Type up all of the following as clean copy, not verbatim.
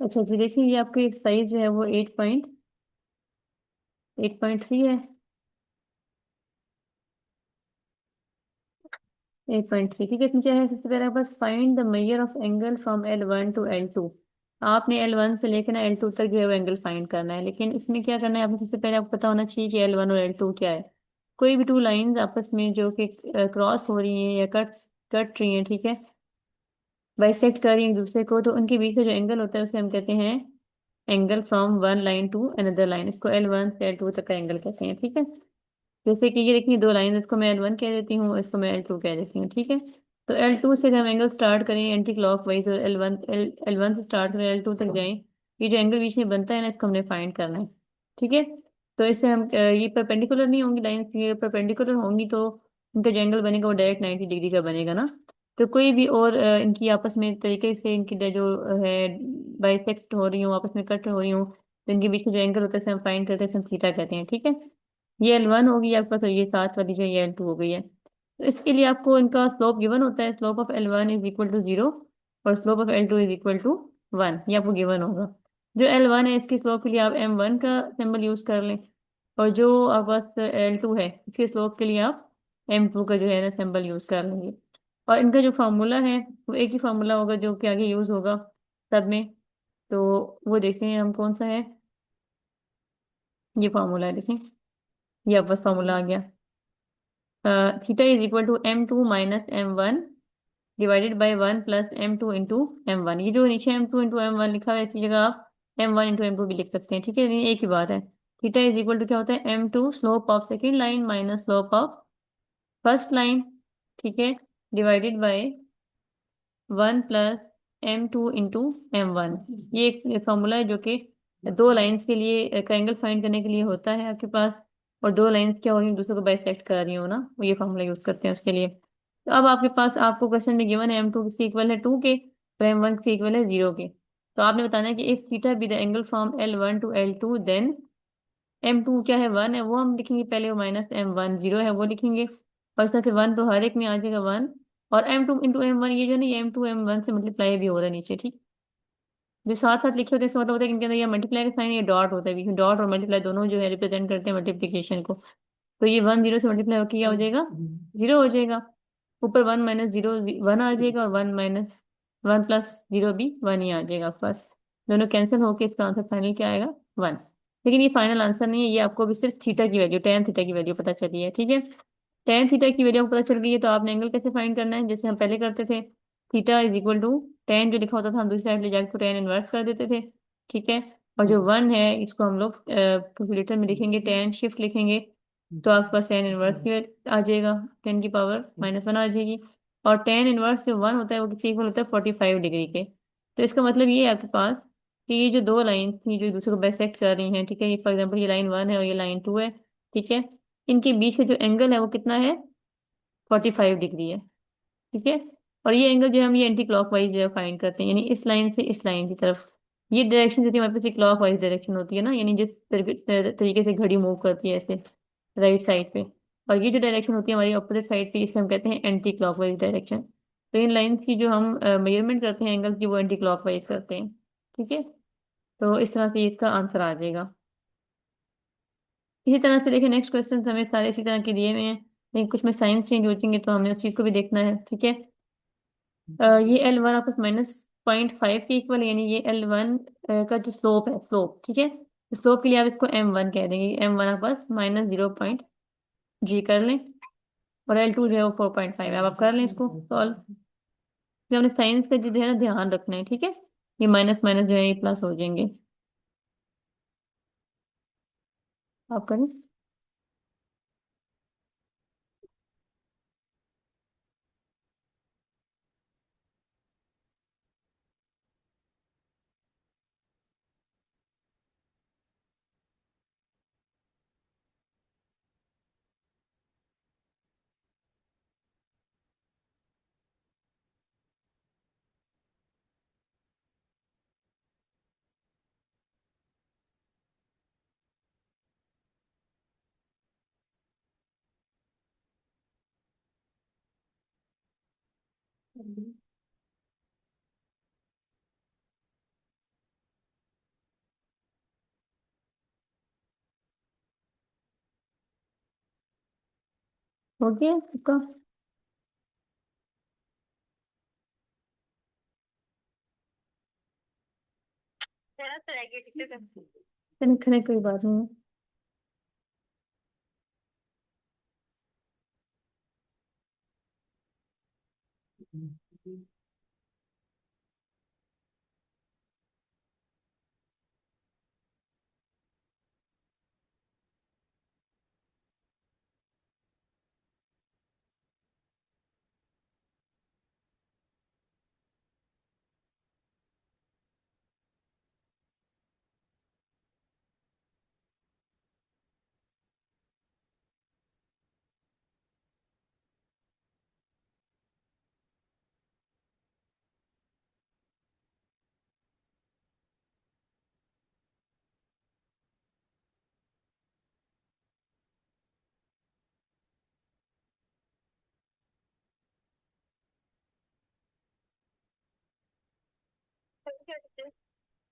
अच्छा जी, देखिए ये आपकी साइज जो है वो 8.3 है। 8.3 ठीक है। इसमें क्या है, सबसे पहले आपके पास find the measure of angle from L1 to L2। आपने L1 से लेकर ना L2 तक जो है वो एंगल फाइंड करना है, लेकिन इसमें क्या करना है आपको, सबसे पहले आपको पता होना चाहिए कि L1 और L2 क्या है। कोई भी टू लाइंस आपस में जो कि क्रॉस हो रही हैं या कट कट रही हैं, ठीक है, बाइसेक्ट कर रही हैं एक दूसरे को, तो उनके बीच का जो एंगल होता है उसे हम कहते हैं angle from one line to another line. इसको L1 से L2 तक का एंगल कहते हैं, ठीक है। जैसे कि ये देखिए दो लाइन, इसको मैं L1 कह देती हूँ, इसको मैं L2 कह देती हूँ, ठीक है। तो L2 से हम एंगल स्टार्ट करें एंटी क्लॉक वाइज और L1 से स्टार्ट करें L2 तक जाएं, ये जो एंगल बीच में बनता है ना, इसको हमने फाइंड करना है, ठीक है। तो इससे हम ये परपेंडिकुलर नहीं होंगी लाइन, ये परपेंडिकुलर होंगी तो इनका जो एंगल बनेगा वो डायरेक्ट 90 डिग्री का बनेगा ना। तो कोई भी और इनकी आपस में तरीके से इनकी जो है बाइसेक्ट हो रही हो, आपस में कट हो रही हो, तो इनके बीच में जो एंगल होता है इसे हम फाइंड करते हैं, इसे हम थीटा कहते हैं, ठीक है। ये L1 होगी आपके पास और ये साथ वाली जो ये L2 हो गई है। तो इसके लिए आपको इनका स्लोप गिवन होता है, slope of L1 is equal to 0 और slope of L2 is equal to 1, ये आपको गिवन होगा। जो L1 है इसके स्लोप के लिए आप M1 का सिंबल यूज कर लें, और जो आपके पास L2 है इसके स्लोप के लिए आप M2 का जो है ना सिंबल यूज कर लेंगे। और इनका जो फार्मूला है वो एक ही फार्मूला होगा जो कि आगे यूज होगा सब में। तो वो देखते हैं हम कौन सा है। ये फार्मूला है, देखें, ये आपके पास फार्मूला आ गया। Theta is equal to M2 - M1 divided by 1 + M2 × M1। ये जो नीचे M2 × M1 लिखा हुआ है, इसी जगह आप M1 × M2 भी लिख सकते हैं, ठीक है, ये एक ही बात है। थीटा इज इक्वल टू क्या होता है, M2 slope of second line minus slope of first line, ठीक है, डिवाइडेड बाई 1 + M2 × M1। ये एक फॉर्मूला है जो कि दो लाइंस के लिए का एंगल फाइंड करने के लिए होता है आपके पास, और दो लाइंस क्या हो रही हैं दूसरे को बाइसेक्ट कर रही हो ना, वो ये फॉर्मूला यूज करते हैं उसके लिए। तो अब आपके पास आपको क्वेश्चन में गिवन है M2 किसके इक्वल है 2 के, तो M1 किसके इक्वल है 0 के। तो आपने बताना है कि if theta be the angle from L1 to L2 then M2 क्या है 1 है, वो हम लिखेंगे पहले, वो -M1 0 है वो लिखेंगे, और इसमें से 1 तो हर एक में आ जाएगा 1, और M2 × M1 ये जो है ना ये M2 M1 से मल्टीप्लाई भी हो रहा है नीचे, ठीक। जो साथ साथ लिखे होते हैं इसका मतलब होता है कि इनके अंदर ये मल्टीप्लाई का साइन, ये डॉट होता है बीच में, डॉट और मल्टीप्लाई दोनों जो है रिप्रेजेंट करते हैं मल्टीप्लीकेशन को। तो ये 1 0 से मल्टीप्लाई होकर क्या हो जाएगा, 0 हो जाएगा। ऊपर 1 - 0 1 आ जाएगा, और 1 - 1 + 0 भी 1 ही आ जाएगा आपके पास। दोनों कैंसिल होके इसका आंसर फाइनल क्या आएगा, 1। लेकिन ये फाइनल आंसर नहीं है, ये आपको अभी सिर्फ थीटा की वैल्यू, टेन थीटा की वैल्यू पता चली है, ठीक है। टेन थीटा की वैल्यू आपको पता चल गई है, तो आपने एंगल कैसे फाइंड करना है, जैसे हम पहले करते थे। Theta is equal to ten जो लिखा होता था हम दूसरी साइड ले जाकर उसको टेन इनवर्स कर देते थे, ठीक है। और जो 1 है इसको हम लोग कैलकुलेटर में लिखेंगे, टेन शिफ्ट लिखेंगे, तो आपके पास टेन इनवर्स की आ जाएगा, 10⁻⁻1 आ जाएगी। और टेन इनवर्स जो 1 होता है वो किसी इक्वल होता है 45 डिग्री के। तो इसका मतलब ये है आपके पास कि ये जो दो लाइन थी जो एक दूसरे को बाइसेक्ट कर रही हैं, ठीक है, ये फॉर एग्जाम्पल ये लाइन 1 है और ये लाइन 2 है, ठीक है, इनके बीच का जो एंगल है वो कितना है, 45 डिग्री है, ठीक है। और ये एंगल जो है हम ये एंटी क्लॉक वाइज जो है फाइंड करते हैं, यानी इस लाइन से इस लाइन की तरफ। ये डायरेक्शन जो हमारे पास क्लॉक वाइज डायरेक्शन होती है ना, यानी जिस तरीके से घड़ी मूव करती है ऐसे राइट साइड पे। और ये जो डायरेक्शन होती है हमारी अपोजिट साइड पे, इसे हम कहते हैं एंटी क्लॉक वाइज डायरेक्शन। तो इन लाइंस की जो हम मेजरमेंट करते हैं एंगल की, वो एंटी क्लॉक वाइज करते हैं, ठीक है। तो इस तरह से इसका आंसर आ जाएगा। इसी तरह से देखिए नेक्स्ट क्वेश्चन हमें सारे इसी तरह के दिए हुए हैं, लेकिन कुछ में साइंस चेंज हो जाएंगे तो हमें उस चीज को भी देखना है, ठीक है। ये L1 आपस -0.5 के इक्वल, यानी ये L1 का जो स्लोप है, स्लोप, ठीक है, स्लोप के लिए आप इसको M1 कह देंगे, M1 आपस -0.g कर लें, और L2 जो है वो 4.5 है। अब आप कर लें इसको सॉल्व। फिर हमने साइंस का जो है ना ध्यान रखना है, ठीक है, ये माइनस माइनस जो है ये प्लस हो जाएंगे। आप करें। हो गया आपका? चलिए खैर कोई बात नहीं।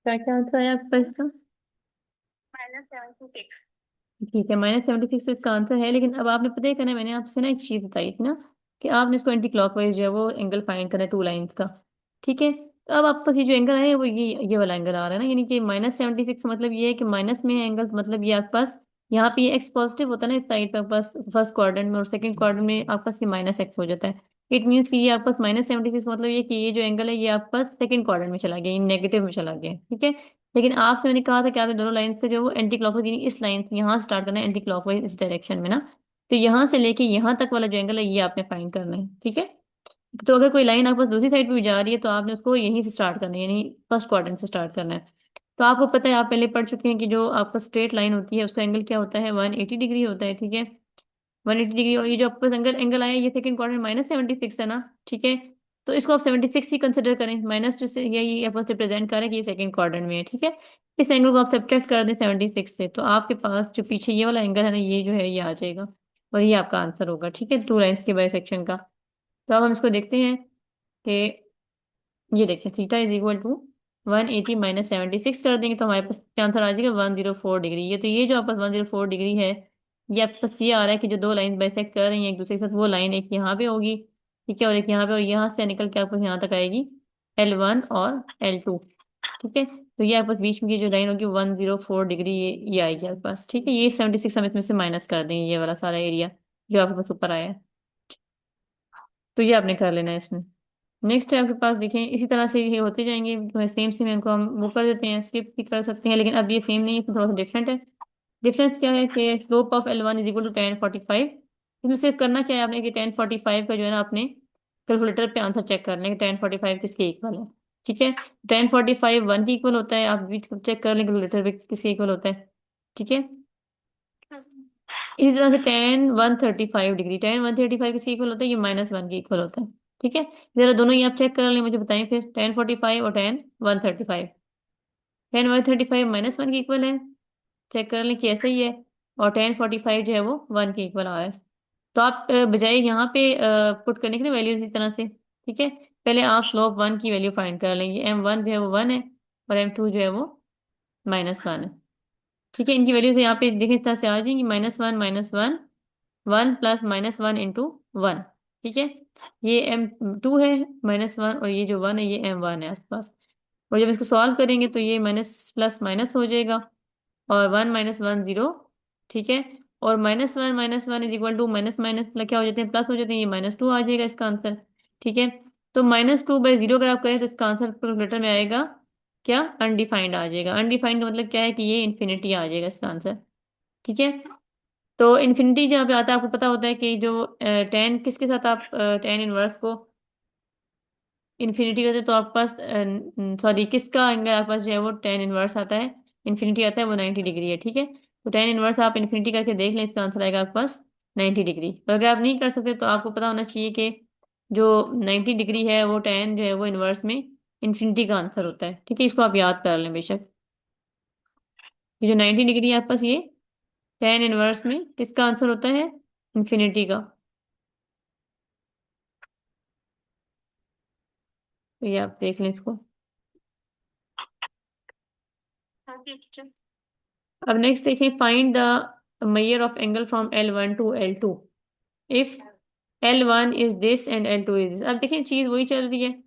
क्या क्या आंसर आया आपका इसका? ठीक है, -76 तो इसका आंसर है। लेकिन अब आपने पता है करना, मैंने आपसे ना एक चीज बताई थी ना कि आपने इसको एंटी क्लॉकवाइज जो है वो एंगल फाइंड करना है टू लाइंस का। ठीक है, तो अब आपके पास ये जो एंगल है वो ये वाला एंगल आ रहा है ना, यानी कि -76 का मतलब ये है कि माइनस में है एंगल, मतलब ये आपके पास यहाँ पे ये एक्स पॉजिटिव होता है ना इस साइड पे आपके पास फर्स्ट क्वाड्रेंट में, और सेकंड क्वाड्रेंट में आपके पास ये -x हो जाता है। इट मीन्स कि ये आपके पास -76 मतलब ये कि ये जो एंगल है ये आपके पास सेकंड क्वाड्रेंट में चला गया, ये नेगेटिव में चला गया। ठीक है, लेकिन आपसे मैंने कहा था कि आपने दोनों लाइन से जो वो एंटी क्लॉकवाइज, यानी इस लाइन से यहाँ स्टार्ट करना है एंटी क्लॉकवाइज इस डायरेक्शन में ना, तो यहाँ से लेके यहाँ तक वाला जो एंगल है ये आपने फाइंड करना है। ठीक है, तो अगर कोई लाइन आपके पास दूसरी साइड पे भी जा रही है तो आपने उसको यहीं से स्टार्ट करना है, यानी फर्स्ट क्वाड्रेंट से स्टार्ट करना है। तो आपको पता है, आप पहले पढ़ चुके हैं कि जो आपका स्ट्रेट लाइन होती है उसका एंगल क्या होता है, 180 डिग्री होता है। ठीक है, 180 डिग्री, और ये जो आपका एंगल एंगल आया ये सेकंड क्वाड्रेंट -76 है ना। ठीक है, तो इसको आप 76 ही कंसिडर करें, माइनस टू से यही आपस रिप्रेजेंट करें कि ये सेकंड क्वाड्रेंट में है। ठीक है, इस एंगल को आप सब्ट्रैक्ट कर दें 76 से, तो आपके पास जो पीछे ये वाला एंगल है ना ये जो है ये आ जाएगा, और ये आपका आंसर होगा। ठीक है, टू लाइन्स के बाइसेक्शन का। तो अब हम इसको देखते हैं कि ये देखिए थीटा इज इक्वल टू 180 - 76 कर देंगे तो हमारे पास क्या आंसर आ जाएगा, 104 डिग्री। ये तो ये जो आपके पास 104 डिग्री है, ये आपके पास ये आ रहा है कि जो दो लाइन बाइसेक्ट कर रही हैं एक दूसरे के साथ, वो लाइन एक यहाँ पे होगी। ठीक है, और एक यहाँ पे, और यहाँ से निकल के आपको यहाँ तक आएगी L1 और L2। ठीक है, तो ये आपके पास बीच में की जो लाइन होगी 104 डिग्री, ये आएगी आपके पास। ठीक है, ये 76 हम इसमें से माइनस कर देंगे, ये वाला सारा एरिया जो आपके पास ऊपर आया है। तो ये आपने कर लेना है इसमें। नेक्स्ट है आपके पास, देखें इसी तरह से ये होते जाएंगे जो है सेम सेम, इनको हम वो कर देते हैं, स्किप भी कर सकते हैं, लेकिन अब ये सेम नहीं है, थोड़ा सा डिफरेंट है। डिफरेंस क्या है कि slope of L1 is equal to 1045। इसमें सिर्फ करना क्या है आपने कि 1045 का जो है ना आपने कैलकुलेटर पे आंसर चेक करना है कि 1045 किसके इक्वल है। ठीक है, 1045 1 के इक्वल होता है, आप भी चेक कर लें कैलकुलेटर पे किसके इक्वल होता है। ठीक है, इस तरह से 10 135 डिग्री, 10 135 किसके इक्वल होता है, ये -1 के इक्वल होता है। ठीक है, जरा दोनों ही आप चेक कर लें, मुझे बताएं फिर 1045 और 10 135। 10 135 -1 के इक्वल है, चेक कर लें कि ऐसा ही है, और 1045 जो है वो 1 के इक्वल आ रहा है। तो आप बजाय यहाँ पे पुट करने के लिए वैल्यू इसी तरह से, ठीक है, पहले आप स्लोप 1 की वैल्यू फाइंड कर लेंगे। M1 जो है वो 1 है, और M2 जो है वो -1 है। ठीक है, इनकी वैल्यूज यहाँ पे देखें इस तरह से आ जाएंगी, -1 - 1, 1 प्लस -1 × 1। ठीक है, ये M2 है -1, और ये जो 1 है ये M1 है आसपास। और जब इसको सॉल्व करेंगे तो ये माइनस प्लस माइनस हो जाएगा, और 1 - 1 0। ठीक है, और -1 - 1 is equal to minus minus क्या हो जाते हैं, प्लस हो जाते हैं, ये -2 आ जाएगा इसका आंसर। ठीक है, तो -2/0 अगर आप करें तो इसका आंसर कैलकुलेटर में आएगा क्या, अनडिफाइंड आ जाएगा। अनडिफाइंड का मतलब क्या है कि ये इन्फिनिटी आ जाएगा इसका आंसर। ठीक है, तो इन्फिनिटी जहाँ पे आता है आपको पता होता है कि जो टेन किसके साथ आप टेन इनवर्स को इन्फिनिटी करते हैं तो आपके पास सॉरी किसका एंगल आपके पास जो है वो टेन इनवर्स आता है, इन्फिनिटी आता है वो 90 डिग्री है। ठीक है, तो टेन इनवर्स आप इन्फिनिटी करके देख लें, इसका आंसर आएगा आपके पास 90 डिग्री। तो अगर आप नहीं कर सकते तो आपको पता होना चाहिए कि जो 90 डिग्री है वो टेन जो है वो इनवर्स में इन्फिनिटी का आंसर होता है। ठीक है, इसको आप याद कर लें बेशक, ये जो 90 डिग्री है आपके पास ये टेन इनवर्स में किसका आंसर होता है, इन्फिनिटी का। तो ये आप देख लें इसको। अब नेक्स्ट देखें, find the measure of angle from L1 to L2 if L1 is this and L2 is this. अब देखें चीज वही चल रही है।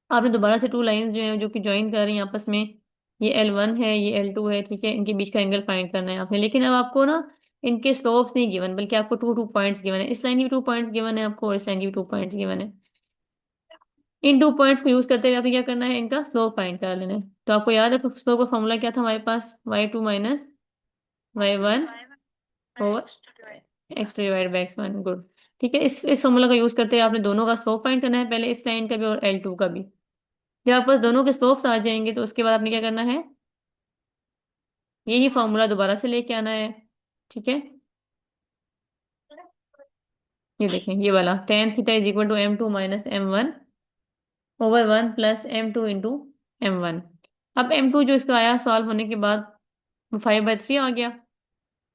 आपने दोबारा से टू लाइंस जो है जो कि ज्वाइन कर रही हैं आपस में, ये L1 है, ये L2 है, ठीक है, इनके बीच का एंगल फाइंड करना है आपने। लेकिन अब आपको ना इनके स्लोप्स नहीं गिवन, बल्कि आपको टू टू पॉइंट्स गिवन है। इस लाइन की भी 2 पॉइंट्स गिवन है आपको, और इस लाइन की भी 2 पॉइंट्स गिवन है। इन 2 पॉइंट्स को यूज करते हुए आपने क्या करना है, इनका स्लोप फाइंड कर लेना है। तो आपको याद है स्लोप का फॉर्मूला क्या था हमारे पास, y2 minus y1 over x2 divide by x1। Good. ठीक है, इस फॉर्मूला का यूज करते हुए आपने दोनों का स्लोप फाइंड करना है, पहले इस लाइन का भी और L2 का भी। जब आपके पास दोनों के स्लोप्स आ जाएंगे तो उसके बाद आपने क्या करना है, यही फॉर्मूला दोबारा से लेके आना है। ठीक है, ये देखें ये वाला tan theta is equal to m2 minus m1 over 1 plus m2 into m1। अब m2 जो इसका आया सॉल्व होने के बाद 5/3 आ गया,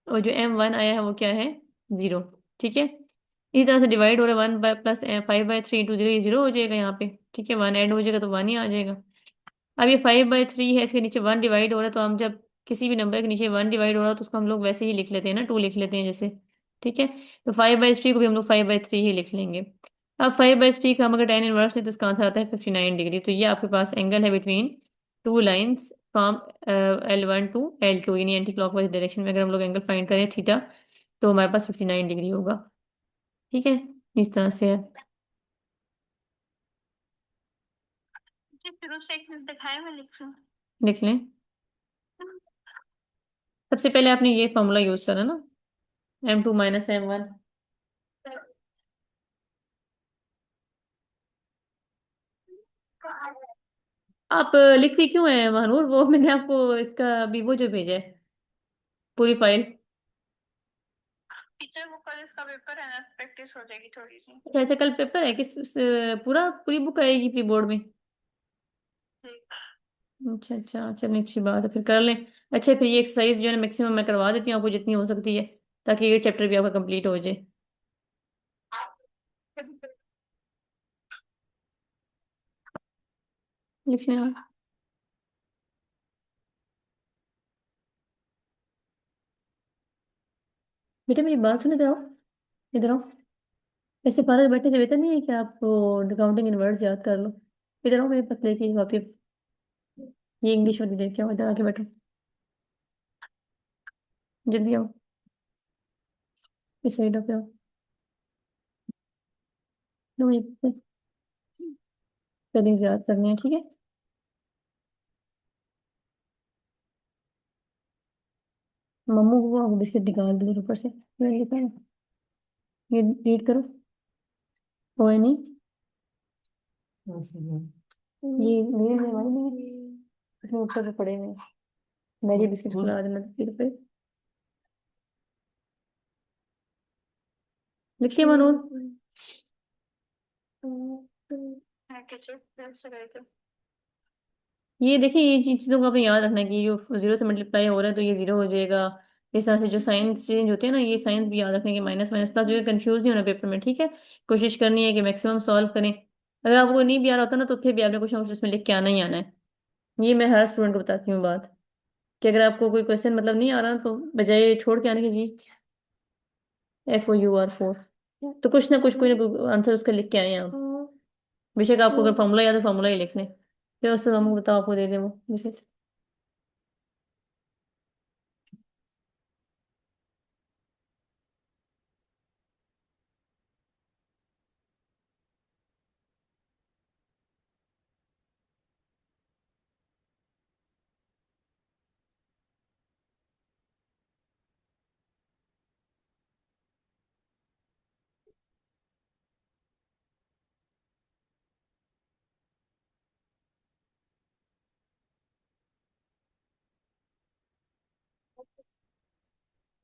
और जो m1 आया है वो क्या है, 0। ठीक है, इसी तरह से डिवाइड हो रहा है 1 प्लस 5/3 इंटू 0, ये 0 हो जाएगा यहाँ पे। ठीक है, 1 ऐड हो जाएगा तो 1 ही आ जाएगा। अब ये 5/3 है, इसके नीचे 1 डिवाइड हो रहा है, तो हम जब किसी भी नंबर के नीचे 1 डिवाइड हो रहा है तो उसको हम लोग वैसे ही लिख लेते हैं ना, 2 लिख लेते हैं जैसे। ठीक है, तो 5/3 को भी हम लोग 5/3 ही लिख लेंगे। अब 5/3 का हम अगर tan इनवर्स है तो इसका आंसर आता है 59 डिग्री। तो ये आपके पास एंगल है between two lines from L1 to L2, यानी एंटी क्लॉकवाइज डायरेक्शन में अगर हम लोग एंगल फाइंड करें थीटा, तो हमारे पास 59 डिग्री होगा। ठीक है, इस तरह से है। शुरू से एक मिनट दिखाए, मैं लिख लें। सबसे पहले आपने ये फॉर्मूला यूज करा ना, m2 माइनस m1। आप लिख रही क्यों है महानूर, वो मैंने आपको इसका अभी वो जो भेजा है पूरी फाइल। टीचर वो कल इसका पेपर है ना, प्रैक्टिस हो जाएगी थोड़ी सी। अच्छा अच्छा, कल पेपर है पूरा पूरी बुक आएगी प्री बोर्ड में। अच्छा अच्छा, चलिए अच्छी बात है, फिर कर लें। अच्छा, फिर ये एक्सरसाइज जो है मैक्सिमम मैं करवा देती हूँ आपको जितनी हो सकती है, ताकि ये चैप्टर भी आपका कंप्लीट हो जाए। लिख लें आप। बेटा मेरी बात सुनो, इधर आओ, इधर आओ। ऐसे पागल बैठने से बेहतर नहीं है कि आप काउंटिंग इन वर्ड्स याद कर लो। इधर आओ मेरे पास लेके वापिस, ये इंग्लिश वाली लेके आओ, इधर आके बैठो, जल्दी आओ, इस साइड पे आओ। लो ये स्पेलिंग याद करनी है, ठीक है। मम्मू को वो बिस्किट निकाल दो ऊपर से, ये लिखा है, ये रीड करो। कोई नहीं, ये मेरे में हमारे नहीं, इसमें ऊपर पे पड़े हुए हैं। मैगी बिस्किट खिला देना फिर पे। लिखिए मनोज। ये देखिए, ये चीजों को आपने याद रखना है कि जो 0 से मल्टीप्लाई हो रहा है तो ये 0 हो जाएगा। इस तरह से जो साइंस चेंज होते हैं ना, ये साइंस भी याद रखने के, माइनस माइनस प्लस, जो है कंफ्यूज नहीं होना पेपर में। ठीक है, कोशिश करनी है कि मैक्सिमम सॉल्व करें। अगर आपको नहीं भी आ रहा होता ना तो फिर भी आपने कुछ ना कुछ उसमें लिख के आना ही आना है। ये मैं हर स्टूडेंट को बताती हूँ बात, कि अगर आपको कोई क्वेश्चन मतलब नहीं आ रहा तो बजाय छोड़ के आने के, जी FOUR 4, तो कुछ ना कोई आंसर उसका लिख के आए हैं आप। बेशक आपको अगर फॉर्मूला याद है फॉर्मूला ही लिख लें, फिर उससे हमको बताओ, आपको दे दें वो बेशक।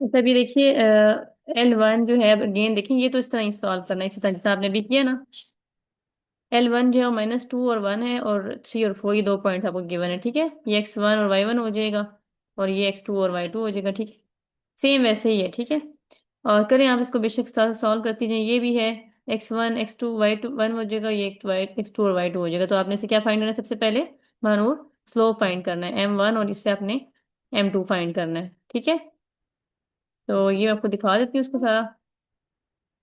तभी देखिए L1 जो है, अब अगेन देखिए ये तो इस तरह ही सॉल्व करना है, इसी तरह जितना आपने भी किया ना। L1 जो है -2 और 1 है, और 3 और 4 ये 2 पॉइंट आपको गिवन है। ठीक है, ये x1 और y1 हो जाएगा, और ये x2 और y2 हो जाएगा। ठीक है, सेम वैसे ही है। ठीक है, और करें आप इसको बेशक साथ सॉल्व करती जाइए। ये भी है x1 x2 y2 1 हो जाएगा, ये x2 और y2 हो जाएगा। तो आपने इसे क्या फाइंड करना है, सबसे पहले महानूर स्लोप फाइंड करना है m1, और इससे आपने m2 फाइंड करना है। ठीक है, तो ये आपको दिखा देती हूँ उसको सारा।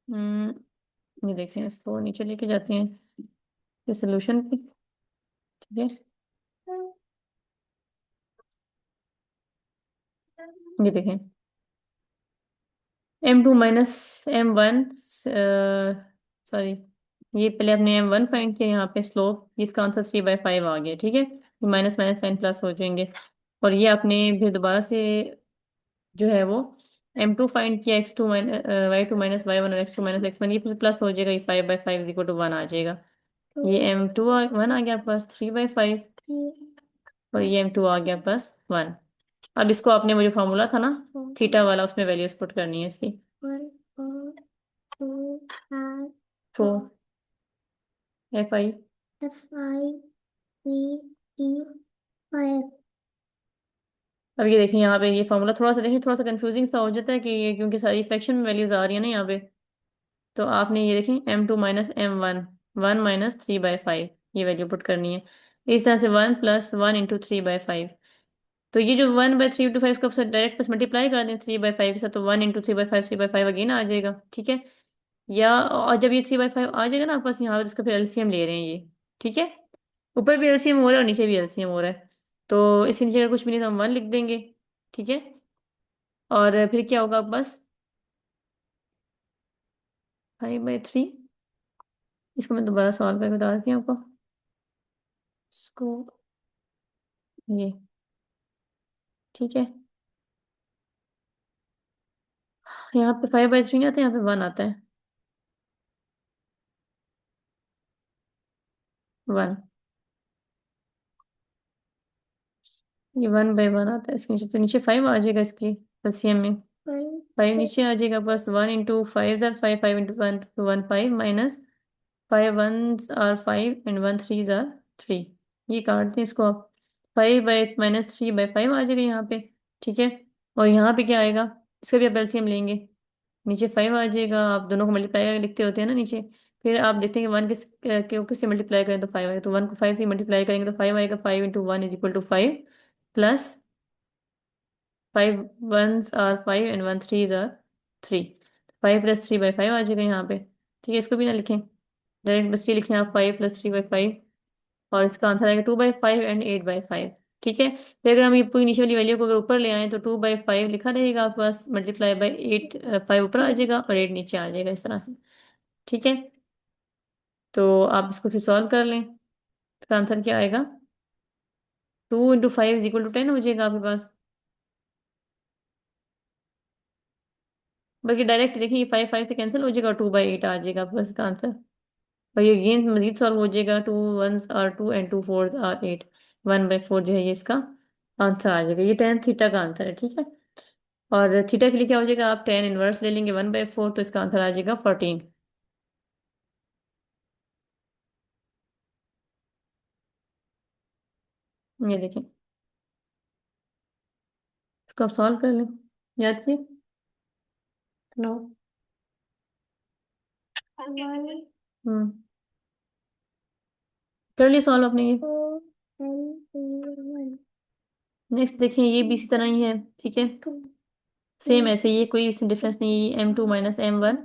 हम्म, ये देखें, इसको नीचे लेके जाते हैं इस सोल्यूशन पे। ठीक है, ये देखें, M2 - M1, सॉरी, ये पहले आपने M1 फाइंड किया, यहाँ पे स्लोप, इसका आंसर 3/5 आ गया। ठीक है, ये माइनस माइनस साइन प्लस हो जाएंगे। और ये आपने फिर दोबारा से जो है वो M2 फाइंड किया, X2 - Y2 - Y1 और X2 - X1, ये फिर प्लस हो जाएगा, ये 5/5 = 1 आ जाएगा। ये M2 1 आ गया प्लस 3/5, और ये M2 आ गया प्लस 1। अब इसको आपने वो जो फॉर्मूला था ना थीटा वाला, उसमें वैल्यूज पुट करनी है इसकी। 4 Fi 3 E 5। अब ये देखिए, यहाँ पे ये फॉर्मूला थोड़ा सा देखिए, थोड़ा सा कंफ्यूजिंग सा हो जाता है कि ये क्योंकि सारी फ्रैक्शन में वैल्यूज आ रही है ना यहाँ पे। तो आपने ये देखें, M2 - M1, 1 - 3/5, ये वैल्यू पुट करनी है। इस तरह से 1 + 1 × 3/5। तो ये जो 1/3 × 5 को डायरेक्ट बस मल्टीप्लाई कर दें 3/5 के साथ, तो 1 × 3/5, 3/5 अगेन आ जाएगा। ठीक है, या और जब ये 3/5 आ जाएगा ना आपके पास, यहाँ पे तो इसका फिर एलसीएम ले रहे हैं ये। ठीक है, ऊपर भी एलसीएम हो रहा है और नीचे भी एलसीएम हो रहा है। तो इसके नीचे अगर कुछ भी नहीं तो हम 1 लिख देंगे। ठीक है, और फिर क्या होगा बस 5/3। इसको मैं दोबारा सॉल्व करके बता देती हूँ आपको। इसको ये, ठीक है, यहाँ पे 5/3 नहीं आता, यहाँ पे 1 आता है। 1, ये 1/1 आता है। इसके नीचे तो नीचे 5 आ जाएगा इसकी एलसीएम में। 5 नीचे आ जाएगा, बस 1 × 5 = 5, 5 × 1 5 minus 5 1s are 5 and 1 3s are 3। ये काट दें इसको आप, 5/-3/5 आ जाएगा यहाँ पे। ठीक है, और यहाँ पे क्या आएगा, इसका भी आप एलसीएम लेंगे। नीचे 5 आ जाएगा, आप दोनों को मल्टीप्लाई लिखते होते हैं ना नीचे। फिर आप देखते हैं कि 1 किससे मल्टीप्लाई करें तो 5 आएगा, तो 1 को 5 से मल्टीप्लाई करेंगे तो 5 आएगा। 5 × 1 = 5 plus 5 1s are 5 and 1 3s are 3। 5 + 3/5 आ जाएगा यहाँ पे। ठीक है, इसको भी ना लिखें, डायरेक्ट बस ये लिखें आप 5 + 3/5, और इसका आंसर आएगा 2/5 एंड 8/5। ठीक है, फिर अगर हम ये पूरी नीचे वाली वैल्यू को अगर ऊपर ले आए तो 2/5 लिखा रहेगा आपके पास, × 8, 5 ऊपर आ जाएगा और 8 नीचे आ जाएगा, इस तरह से। ठीक है, तो आप इसको फिर सॉल्व कर लें, तो आंसर क्या आएगा, 2 × 5 = 10 हो जाएगा आपके पास। बल्कि डायरेक्ट देखिए, ये 5 5 से कैंसिल हो जाएगा और 2/8 आ जाएगा आपके पास इसका आंसर। और ये अगेन मजीद सॉल्व हो जाएगा, 2 1s are 2 and 2 4s are 8, 1/4 जो है ये इसका आंसर आ जाएगा। ये tan थीटा का आंसर है। ठीक है, और थीटा के लिए क्या हो जाएगा, आप tan इनवर्स ले लेंगे 1/4, तो इसका आंसर आ जाएगा 14। ये देखें, इसको आप सॉल्व कर लें, याद किए। नो। हम्म, कर लिया सॉल्व आपने ये। नेक्स्ट देखें, ये भी इसी तरह ही है। ठीक है, सेम ऐसे, ये कोई इसमें डिफरेंस नहीं। M2 - M1,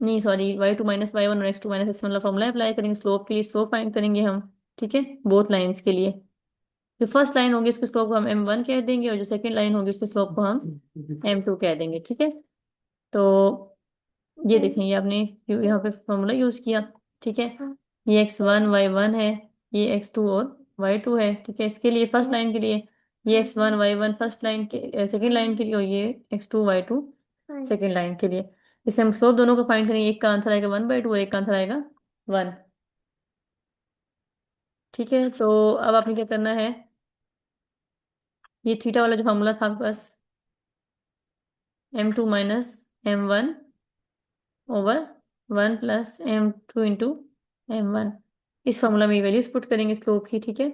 नहीं सॉरी, Y2 - Y1 और X2 - X1 वाला फॉर्मूला अप्लाई करेंगे स्लोप के लिए, स्लोप फाइंड करेंगे हम। ठीक है, बोथ लाइंस के लिए। जो फर्स्ट लाइन होगी इसके स्लोप को हम M1 कह देंगे, और जो सेकंड लाइन होगी उसके स्लोप को हम M2 कह देंगे। ठीक है, तो ये देखें, ये आपने यहाँ पे फॉर्मूला यूज किया। ठीक है, ये X1 Y1 है, ये X2 और Y2 है। ठीक है, इसके लिए फर्स्ट लाइन के लिए, ये X1 Y1 फर्स्ट लाइन के सेकंड लाइन के लिए, और ये X2 Y2 सेकंड लाइन के लिए। इसे हम स्लोप दोनों को फाइंड करेंगे, एक का आंसर आएगा 1/2 और एक का आंसर आएगा 1। ठीक है, तो अब आपने क्या करना है, ये थीटा वाला जो फॉर्मूला था आपके पास, M2 - M1/1 + M2 × M1, इस फॉर्मूला में वैल्यूज पुट करेंगे स्लोप की। ठीक है,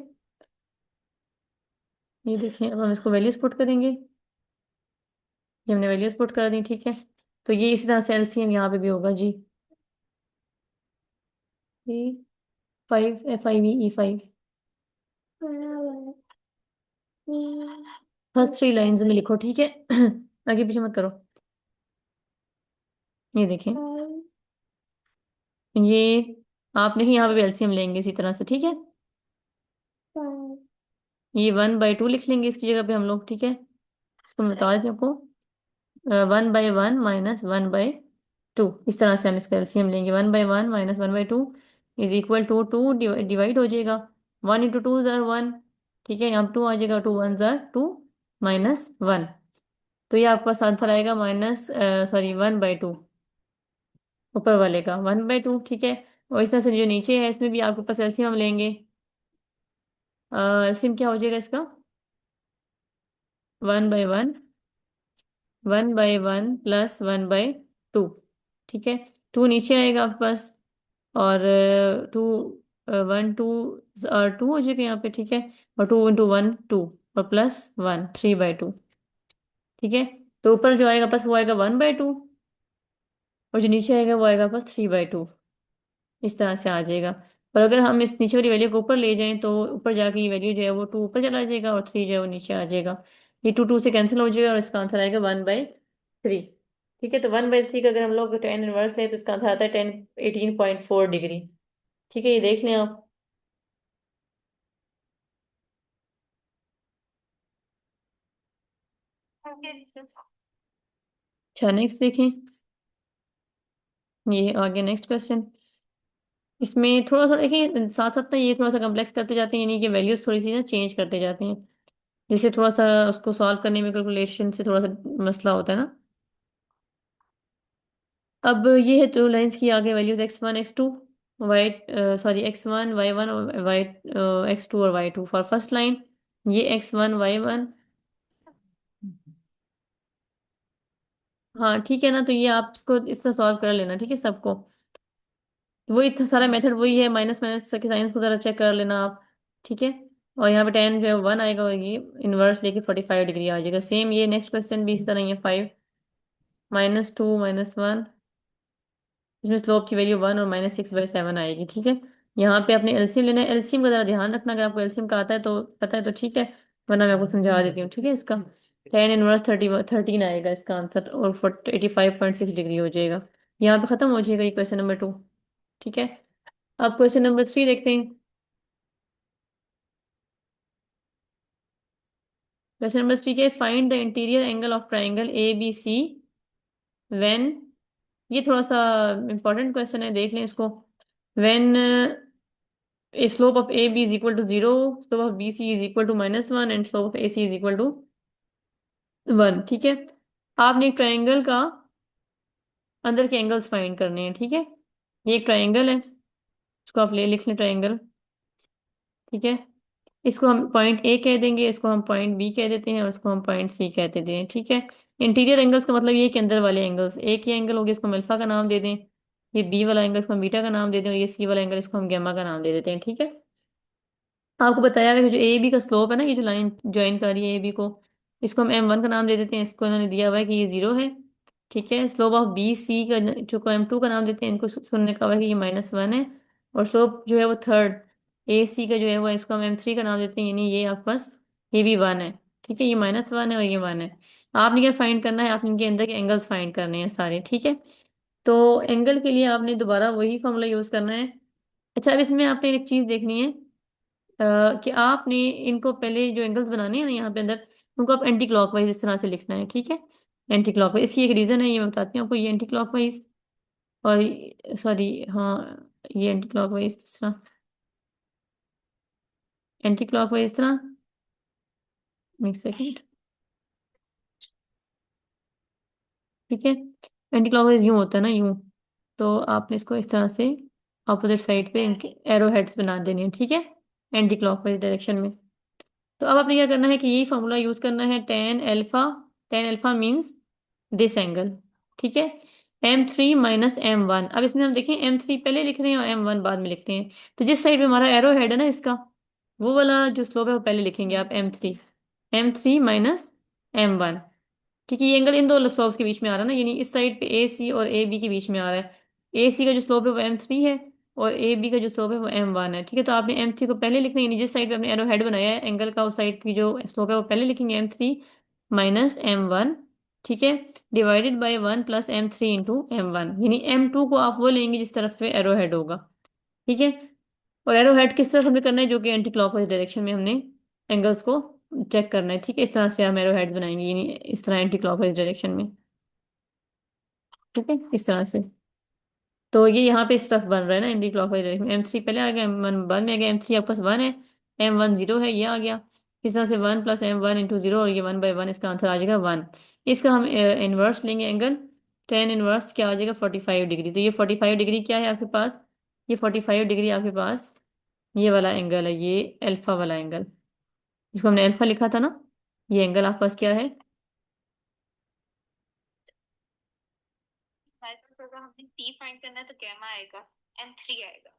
ये देखिए, अब हम इसको वैल्यूज पुट करेंगे, ये हमने वैल्यूज पुट कर दी। ठीक है, तो ये इसी तरह से एलसीएम यहाँ पे भी होगा जी। ये 5 FIV E5, फर्स्ट 3 लाइंस में लिखो। ठीक है, आगे पीछे मत करो। ये देखें, ये आपने ही यहाँ पे एलसीएम लेंगे इसी तरह से, ठीक है। ये 1/2 लिख लेंगे इसकी जगह पे हम लोग, ठीक है। इसको मैं बता देती हूँ आपको, 1/1 - 1/2, इस तरह से हम इसका एलसीएम लेंगे। 1/1 - 1/2 इज इक्वल टू 2, डिवाइड हो जाएगा। 1 × 2 = 1, ठीक है। यहाँ 2 आ जाएगा, 2 × 1 = 2 -1। तो ये आपके पास आंसर आएगा माइनस, सॉरी 1/2, ऊपर वाले का 1/2, ठीक है। और इस तरह से जो नीचे है इसमें भी आपके पास एलसीएम हम लेंगे। एलसीएम क्या हो जाएगा इसका, 1/1, 1/1 + 1/2, ठीक है। 2 नीचे आएगा आपके पास, और 2, 1 2 हो जाएगा यहाँ पे, ठीक है। और 2 × 1 2, और +1 3/2, ठीक है। तो ऊपर जो आएगा बस वो आएगा 1/2, और जो नीचे आएगा वो आएगा बस 3/2, इस तरह से आ जाएगा। और अगर हम इस नीचे वाली वैल्यू को ऊपर ले जाएं तो ऊपर जाके ये वैल्यू जो है वो 2 ऊपर चला जाएगा, और 3 जो है वो नीचे आ जाएगा। ये 2 2 से कैंसिल हो जाएगा, और इसका आंसर आएगा 1/3, ठीक है। तो 1/3 का अगर हम लोग टेन इनवर्स लें तो इसका आंसर आता है 18.4 डिग्री, ठीक है। ये देख लें आप। अच्छा, नेक्स्ट देखें। ये आगे नेक्स्ट क्वेश्चन। इसमें थोड़ा थोड़ा देखिए, साथ साथ ना ये थोड़ा सा कम्प्लेक्स करते जाते हैं, यानी कि वैल्यूज थोड़ी सी ना चेंज करते जाते हैं, जिससे थोड़ा सा उसको सॉल्व करने में कैलकुलेशन से थोड़ा सा मसला होता है ना। अब ये है टू लाइंस की आगे values x1 x2, Y, sorry x1 y1 और वाई, x2 और y2 फॉर फर्स्ट लाइन। ये x1 y1, हाँ ठीक है ना। तो ये आपको इससे सॉल्व कर लेना, ठीक है सबको। वही था सारा मेथड, वही है। माइनस माइनस के साइंस को जरा चेक कर लेना आप, ठीक है। और यहाँ पे 10 जो है 1 आएगा, और ये इनवर्स लेके 45 डिग्री आ जाएगा। सेम ये नेक्स्ट क्वेश्चन भी इसी तरह ही है। 5 -2 -1, इसमें स्लोप की वैल्यू 1, और -6/7 आएगी, ठीक है। यहाँ पे आपने एलसीएम लेना है। एलसीएम का जरा ध्यान रखना, अगर आपको एलसीएम का आता है तो पता है तो ठीक है, वरना मैं आपको समझा देती हूँ, ठीक है। इसका 10 इनवर्स 13 आएगा इसका आंसर, और 85.6 डिग्री हो जाएगा। यहाँ पे खत्म हो जाएगा ये क्वेश्चन नंबर 2, ठीक है। अब क्वेश्चन नंबर 3 देखते हैं। क्वेश्चन नंबर 3 के, find the interior angle of triangle A B C when, ये थोड़ा सा इंपॉर्टेंट क्वेश्चन है, देख लें इसको। When a slope of A B is equal to 0, slope of B C is equal to -1, and slope of A C is equal to 1, ठीक है। आपने एक ट्राइंगल का अंदर के एंगल्स फाइंड करने हैं, ठीक है। ये एक ट्राइंगल है, इसको आप ले लिख लें ट्राइंगल, ठीक है। इसको हम पॉइंट ए कह देंगे, इसको हम पॉइंट बी कह देते हैं, और इसको हम पॉइंट सी कह देते हैं, ठीक है। इंटीरियर एंगल्स का मतलब ये कि अंदर वाले एंगल्स। ए की एंगल हो गया, इसको हम अल्फा का नाम दे दें। ये बी वाला एंगल इसको हम बीटा का नाम दे दें, और ये सी वाला एंगल इसको हम गैमा का नाम दे देते हैं, ठीक है। आपको बताया हुआ है कि जो ए बी का स्लोप है ना, ये जो लाइन ज्वाइन कर रही है ए बी को, इसको हम M1 का नाम दे देते हैं। इसको इन्होंने दिया हुआ है कि ये 0 है, ठीक है। स्लोप ऑफ बी सी का जो को M2 का नाम देते हैं, इनको सुनने का हुआ है कि ये -1 है। और स्लोप जो है वो थर्ड ए सी का जो है वो, इसको हम M3 का नाम देते हैं, यानी ये आपके पास ये भी 1 है, ठीक है। ये -1 है और ये 1 है। आपने क्या फाइंड करना है, आपने इनके अंदर के एंगल्स फाइंड करने हैं सारे, ठीक है। तो एंगल के लिए आपने दोबारा वही फॉर्मूला यूज करना है। अच्छा, अब इसमें आपने एक चीज देखनी है, कि आपने इनको पहले जो एंगल्स बनाने हैं ना यहाँ पे अंदर, उनको आप एंटी क्लॉकवाइज इस तरह से लिखना है, ठीक है। एंटी क्लॉकवाइज, इसकी एक रीजन है, ये मैं बताती हूँ आपको। ये एंटी क्लॉकवाइज, और सॉरी हाँ, ये एंटी क्लॉकवाइज इस तरह, एंटी क्लॉकवाइज इस तरह। एक सेकेंड, ठीक है। एंटी क्लॉकवाइज यूं होता है ना, यूं। तो आपने इसको इस तरह से अपोजिट साइड पे इनके एरो हेड्स बना देने हैं, ठीक है, एंटी क्लॉकवाइज डायरेक्शन में। तो अब आपने क्या करना है कि यही फॉर्मूला यूज करना है, tan alpha. Tan alpha means this angle, ठीक है। M3 - M1। अब इसमें हम देखें, M3 पहले लिख रहे हैं और M1 बाद में लिख रहे हैं। तो जिस साइड पे हमारा एरो हेड है ना इसका, वो वाला जो स्लोप है वो पहले लिखेंगे आप, M3 क्योंकि ये एंगल इन दो स्लोप्स के बीच में आ रहा है ना, यानी इस साइड पे ए सी और ए बी के बीच में आ रहा है। ए सी का जो स्लोप है वो M3 है, और ए बी का जो स्लोप है वो M1 है, ठीक है। तो आपने M3 को पहले लिखना है, यानी जिस साइड पे आपने एरो हेड बनाया है एंगल का, उस साइड की जो स्लोप है वो पहले लिखेंगे, M3 - M1, ठीक है, डिवाइडेड बाय 1 + m3 × m1, यानी m2 को आप वो लेंगे जिस तरफ पे एरो हेड होगा। ठीक है, और एरो हेड किस तरफ हमें करना है, जो कि एंटी क्लॉकवाइज डायरेक्शन में हमने एंगल्स को चेक करना है। ठीक है, इस तरह से हम एरो हेड बनाएंगे, यानी इस तरह एंटी क्लॉकवाइज डायरेक्शन में। ठीक है, इस तरह से। तो ये यहाँ पे इस तरफ बन रहा है ना एंटी क्लॉकवाइज डायरेक्शन। M3 पहले आ गया, M1 बाद में आ गया, M3 आपके पास 1 है, M1 0 है, ये आ गया। इस तरह से 1 + m1 × 0, और ये 1/1, इसका आंसर आ जाएगा 1। इसका हम इनवर्स लेंगे एंगल, टेन इनवर्स क्या आ जाएगा, 45 डिग्री। तो ये 45 डिग्री क्या है आपके पास, ये 45 डिग्री आपके पास ये वाला एंगल है, ये अल्फा वाला एंगल, जिसको हमने अल्फा लिखा था ना, ये एंगल आपके पास क्या है। हमारे पास होगा, हमने टी फाइंड करना है तो गैमा आएगा, M3 आएगा।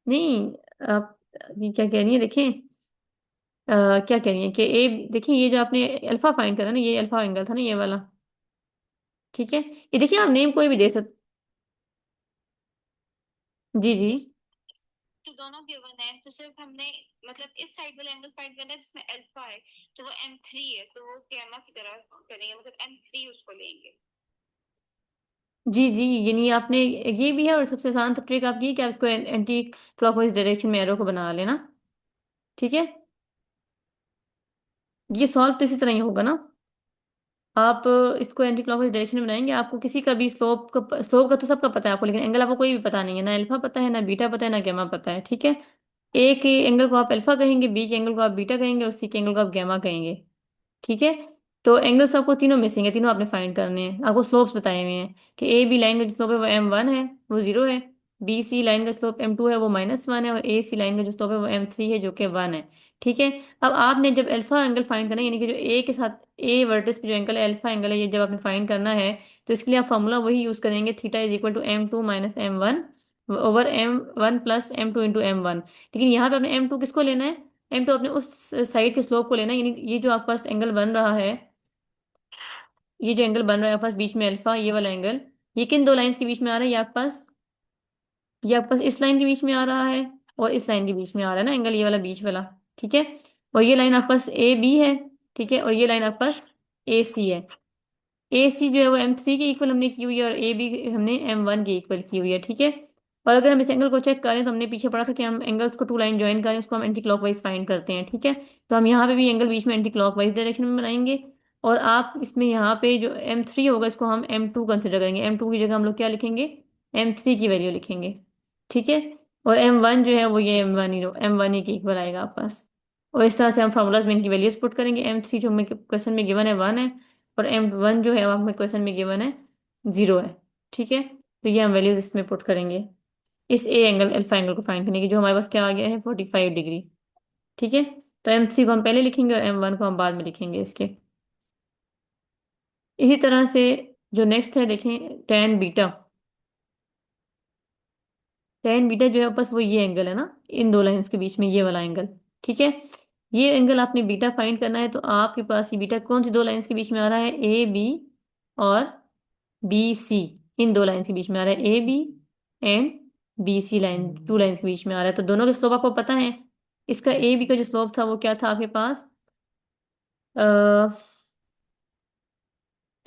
नहीं, आप ये क्या कह रही है देखें, क्या कह रही है कि ए, देखिए ये जो आपने अल्फा फाइंड करा ना, ये अल्फा एंगल था ना, ये वाला। ठीक है, ये देखिए आप नेम कोई भी दे सकते। जी जी। तो दोनों गिवन है, तो सिर्फ हमने मतलब इस साइड वाला एंगल फाइंड करना है जिसमें अल्फा है, तो वो M3 है, तो वो गैमा की तरह करेंगे, मतलब M3 उसको लेंगे। जी जी, यानी आपने ये भी है, और सबसे आसान ट्रिक आपकी है कि आप इसको एंटी क्लॉकवाइज डायरेक्शन में एरो को बना लेना। ठीक है, ये सॉल्व तो इसी तरह ही होगा ना। आप इसको एंटी क्लॉकवाइज डायरेक्शन में बनाएंगे, आपको किसी का भी स्लोप का तो सबका पता है आपको, लेकिन एंगल आपको कोई भी पता नहीं है, ना अल्फा पता है, ना बीटा पता है, ना गैमा पता है। ठीक है, ए के एंगल को आप अल्फा कहेंगे, बी के एंगल को आप बीटा कहेंगे, और सी के एंगल को आप गैमा कहेंगे। ठीक है, तो एंगल्स आपको तीनों मिसिंग है, तीनों आपने फाइंड करने हैं। आपको स्लोप्स बताए हुए हैं कि ए बी लाइन का जो स्लोप है वो M1 है, वो 0 है। बी सी लाइन का स्लोप M2 है, वो -1 है। और ए सी लाइन का जो स्लोप है वो M3 है, जो कि 1 है। ठीक है, अब आपने जब अल्फा एंगल फाइंड करना है, यानी कि जो ए के साथ ए वर्टेक्स पे जो एंगल है अल्फा एंगल है, ये जब आपने फाइंड करना है, तो इसके लिए आप फॉर्मूला वही यूज करेंगे, θ = M2 - M1/M1 + M2 × M1। लेकिन यहाँ पे आपने M2 किसको लेना है, M2 अपने उस साइड के स्लोप को लेना है, यानी ये जो आपके पास एंगल बन रहा है, ये जो एंगल बन रहा है आपके पास बीच में अल्फा, ये वाला एंगल, ये किन दो लाइंस के बीच में आ रहा है, ये आपके पास, ये आपके पास इस लाइन के बीच में आ रहा है, और इस लाइन के बीच में आ रहा है ना एंगल, ये वाला बीच वाला। ठीक है, और ये लाइन आपके पास AB है। ठीक है, और ये लाइन आपके पास AC है। AC जो है वो M3 के इक्वल हमने की हुई है, और AB हमने M1 के इक्वल की हुई है। ठीक है, और अगर हम इस एंगल को चेक करें, तो हमने पीछे पढ़ा था कि हम एंगल्स को टू लाइन ज्वाइन करें, उसको हम एंटी क्लॉकवाइज फाइंड करते हैं। ठीक है, तो हम यहाँ पे भी एंगल बीच में एंटी क्लॉकवाइज डायरेक्शन में बनाएंगे, और आप इसमें यहाँ पे जो M3 होगा, इसको हम M2 कंसिडर करेंगे। M2 की जगह हम लोग क्या लिखेंगे, M3 की वैल्यू लिखेंगे। ठीक है, और M1 जो है वो ये M1 ही के इक्वल आएगा आपके पास। और इस तरह से हम फार्मूलाज में इनकी वैल्यूज पुट करेंगे। M3 जो हमें क्वेश्चन में गिवन है 1 है, और M1 जो है वो हमें क्वेश्चन में गिवन है 0 है। ठीक है, तो ये हम वैल्यूज इसमें पुट करेंगे, इस ए एंगल अल्फा एंगल को फाइंड करने की, जो हमारे पास क्या आ गया है, 45 डिग्री। ठीक है, तो M3 को हम पहले लिखेंगे, और M1 को हम बाद में लिखेंगे इसके। इसी तरह से जो नेक्स्ट है देखें, टेन बीटा। टेन बीटा जो है बस वो ये एंगल है ना, इन दो लाइंस के बीच में ये वाला एंगल। ठीक है, ये एंगल आपने बीटा फाइंड करना है, तो आपके पास ये बीटा कौन सी दो लाइंस के बीच में आ रहा है, AB और BC, इन दो लाइंस के बीच में आ रहा है, AB and BC line, two lines के बीच में आ रहा है। तो दोनों के स्लोप आपको पता है। इसका AB का जो स्लोप था वो क्या था आपके पास,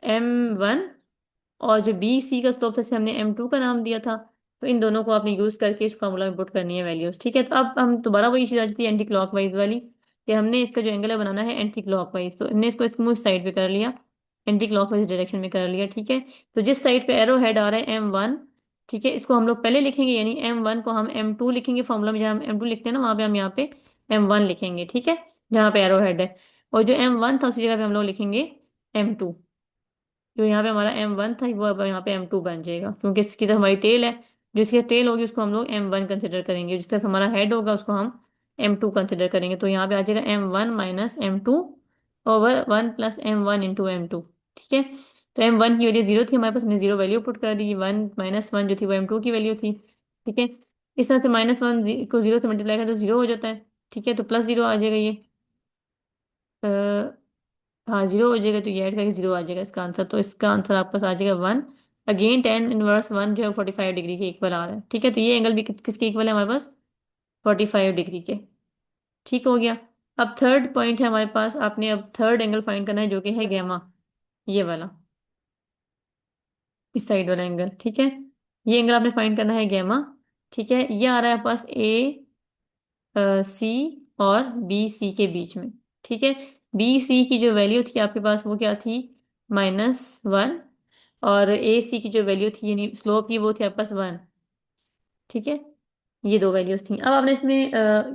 M1, और जो BC का स्लोप था, इसे हमने M2 का नाम दिया था। तो इन दोनों को आपने यूज करके इस फॉर्मूला में पुट करनी है वैल्यूज। ठीक है, तो अब हम दोबारा वही चीज आ जाती है एंटी क्लॉकवाइज वाली, कि हमने इसका जो एंगल है बनाना है एंटी क्लॉकवाइज। तो हमने इसको स्मूथ साइड पे कर लिया, एंटी क्लॉकवाइज डायरेक्शन में कर लिया। ठीक है, तो जिस साइड पे एरो हेड आ रहा है M1, ठीक है, इसको हम लोग पहले लिखेंगे, यानी M1 को हम M2 लिखेंगे, फॉर्मूला में जहाँ हम M2 लिखते हैं ना, वहाँ पे हम यहाँ पे M1 लिखेंगे। ठीक है, जहाँ पे एरो हेड है, और जो M1 था उसी जगह पे हम लोग लिखेंगे M2। जो यहाँ पे हमारा M1 था वो अब यहाँ पे M2 बन जाएगा, क्योंकि इसकी तरफ हमारी टेल है। जो इसकी टेल होगी उसको हम लोग M1 कंसिडर करेंगे, जिस तरफ हमारा हेड होगा उसको हम M2 कंसिडर करेंगे। तो यहाँ पे आ जाएगा M1 - M2/1 + M1 × M2। ठीक है, तो M1 की वैल्यू 0 थी हमारे पास, हमने 0 वैल्यू पुट कर दी, 1 - 1 जो थी वो M2 की वैल्यू थी। ठीक है, इस तरह से -1 को 0 से मल्टीप्लाई करें तो 0 हो जाता है। ठीक है, तो +0 आ जाएगा ये, हाँ 0 हो जाएगा, तो ये ऐड करके 0 आ जाएगा इसका आंसर। तो इसका आंसर आपके पास आ जाएगा 1। अगेन tan−1 जो है 45 डिग्री के इक्वल आ रहा है। ठीक है, तो ये एंगल भी किसके इक्वल है हमारे पास, 45 डिग्री के। ठीक हो गया। अब थर्ड पॉइंट है हमारे पास, आपने अब थर्ड एंगल फाइंड करना है जो कि है गैमा, ये वाला, इस साइड वाला एंगल, ठीक है। ये एंगल आपने फाइंड करना है गैमा, ठीक है। ये आ रहा है पास ए सी और बी सी के बीच में, ठीक है। बी सी की जो वैल्यू थी आपके पास वो क्या थी, -1, और ए सी की जो वैल्यू थी यानी स्लोप की वो थी आपके पास 1, ठीक है। ये दो वैल्यूज थी। अब आपने इसमें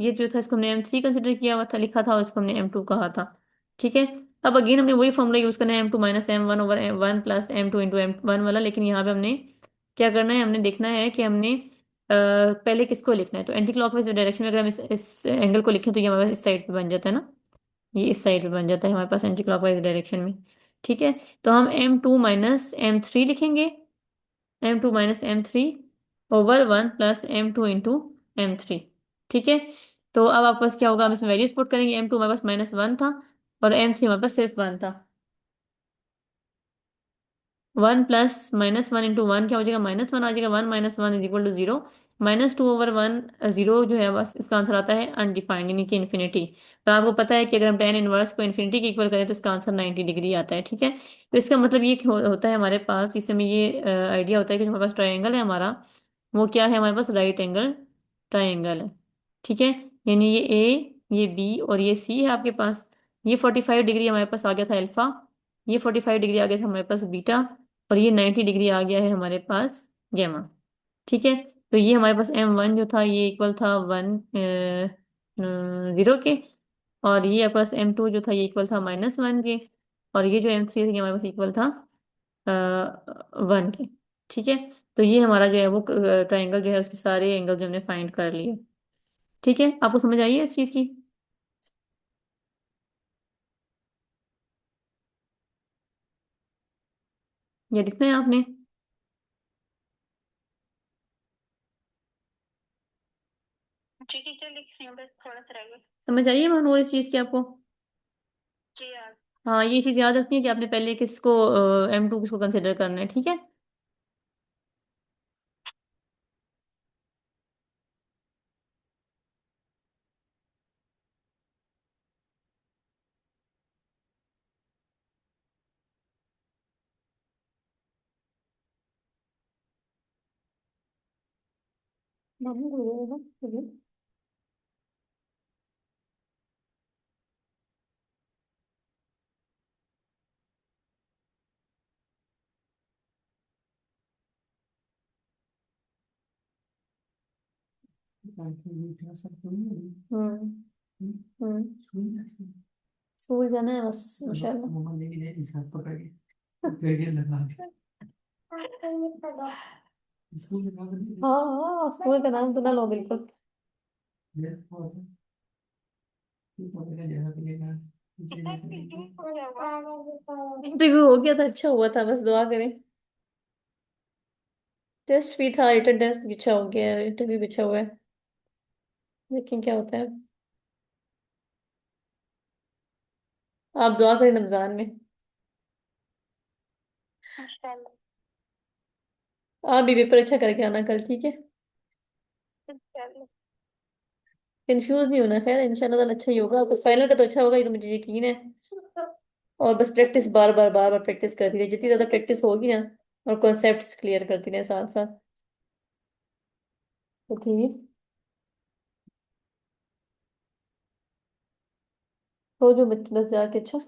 ये जो था इसको हमने M3 कंसिडर किया हुआ था, लिखा था, और इसको हमने M2 कहा था, ठीक है। अब अगेन हमने वही फॉर्मूला यूज करना है, M2 - M1/1 plus M2 into M1 वाला, लेकिन यहाँ पे हमने क्या करना है, हमने देखना है कि हमने पहले किसको लिखना है। तो एंटी क्लॉकवाइज डायरेक्शन में अगर हम इस एंगल को लिखें तो ये हमारे पास इस साइड पे बन जाता है ना, ये इस साइड पे बन जाता है हमारे पास एंटी क्लॉकवाइज डायरेक्शन में, ठीक है। तो हम M2 - M3 लिखेंगे, M2 - M3/1 plus M2 into M3, ठीक है। तो अब आपके पास क्या होगा, हम इसमें वैल्यूज पुट करेंगे। M2 हमारे पास -1 था, और M3 हमारे पास सिर्फ 1 था। 1 प्लस -1 इंटू 1 क्या हो जाएगा, -1 आ जाएगा। 1 - 1 = 0, -2/1, 0 जो है बस इसका आंसर आता है अनडिफाइंड, यानी कि इन्फिनिटी। तो आपको पता है कि अगर हम tan इनवर्स को इन्फिनिटी के इक्वल करें तो इसका आंसर 90 डिग्री आता है, ठीक है। तो इसका मतलब ये होता है हमारे पास, इससे हमें ये आइडिया होता है कि जो हमारे पास ट्राइंगल है हमारा, वो क्या है, हमारे पास राइट एंगल ट्राइंगल है, ठीक है। यानी ये ए, ये बी और ये सी है आपके पास। ये 45 डिग्री हमारे पास आ गया था अल्फा, ये 45 डिग्री आ गया था हमारे पास बीटा, और ये 90 डिग्री आ गया है हमारे पास गैमा, ठीक है। तो ये हमारे पास M1 जो था ये इक्वल था 0 के, और ये हमारे पास M2 जो था ये इक्वल था -1 के, और ये जो M3 था ये हमारे पास इक्वल था 1 के, ठीक है। तो ये हमारा जो है वो ट्राइंगल जो है उसके सारे एंगल जो हमने फाइंड कर लिए, ठीक है। आपको समझ आई है इस चीज की? ये लिखना है आपने। जी टीचर, लिख रही हूँ, बस थोड़ा सा रह गया। समझ आई है और इस चीज की आपको? जी यार। हाँ, ये चीज याद रखनी है कि आपने पहले किसको M2 किसको कंसिडर करना है, ठीक है। हम्म। हम्म। स्कूल जाना है बस इंशाल्लाह। हाँ हाँ, स्कूल का नाम तो ना लो बिल्कुल। इंटरव्यू हो गया था, अच्छा हुआ था, बस दुआ करें। टेस्ट भी था, रिटन टेस्ट भी अच्छा हो गया, इंटरव्यू भी अच्छा हुआ है, लेकिन क्या होता है। आप दुआ करें रमजान में। इंशाल्लाह। आप भी पेपर अच्छा करके आना कल, ठीक है। इंशाल्लाह। कंफ्यूज नहीं होना, खैर इंशाल्लाह ताला अच्छा ही होगा, आपको फाइनल का तो अच्छा होगा, ये तो मुझे यकीन है। और बस प्रैक्टिस बार बार बार बार प्रैक्टिस करती रहे, जितनी ज्यादा प्रैक्टिस होगी ना, और कॉन्सेप्ट्स क्लियर करती रहे साथ साथ, तो ठीक। तो जो बस जाके अच्छा।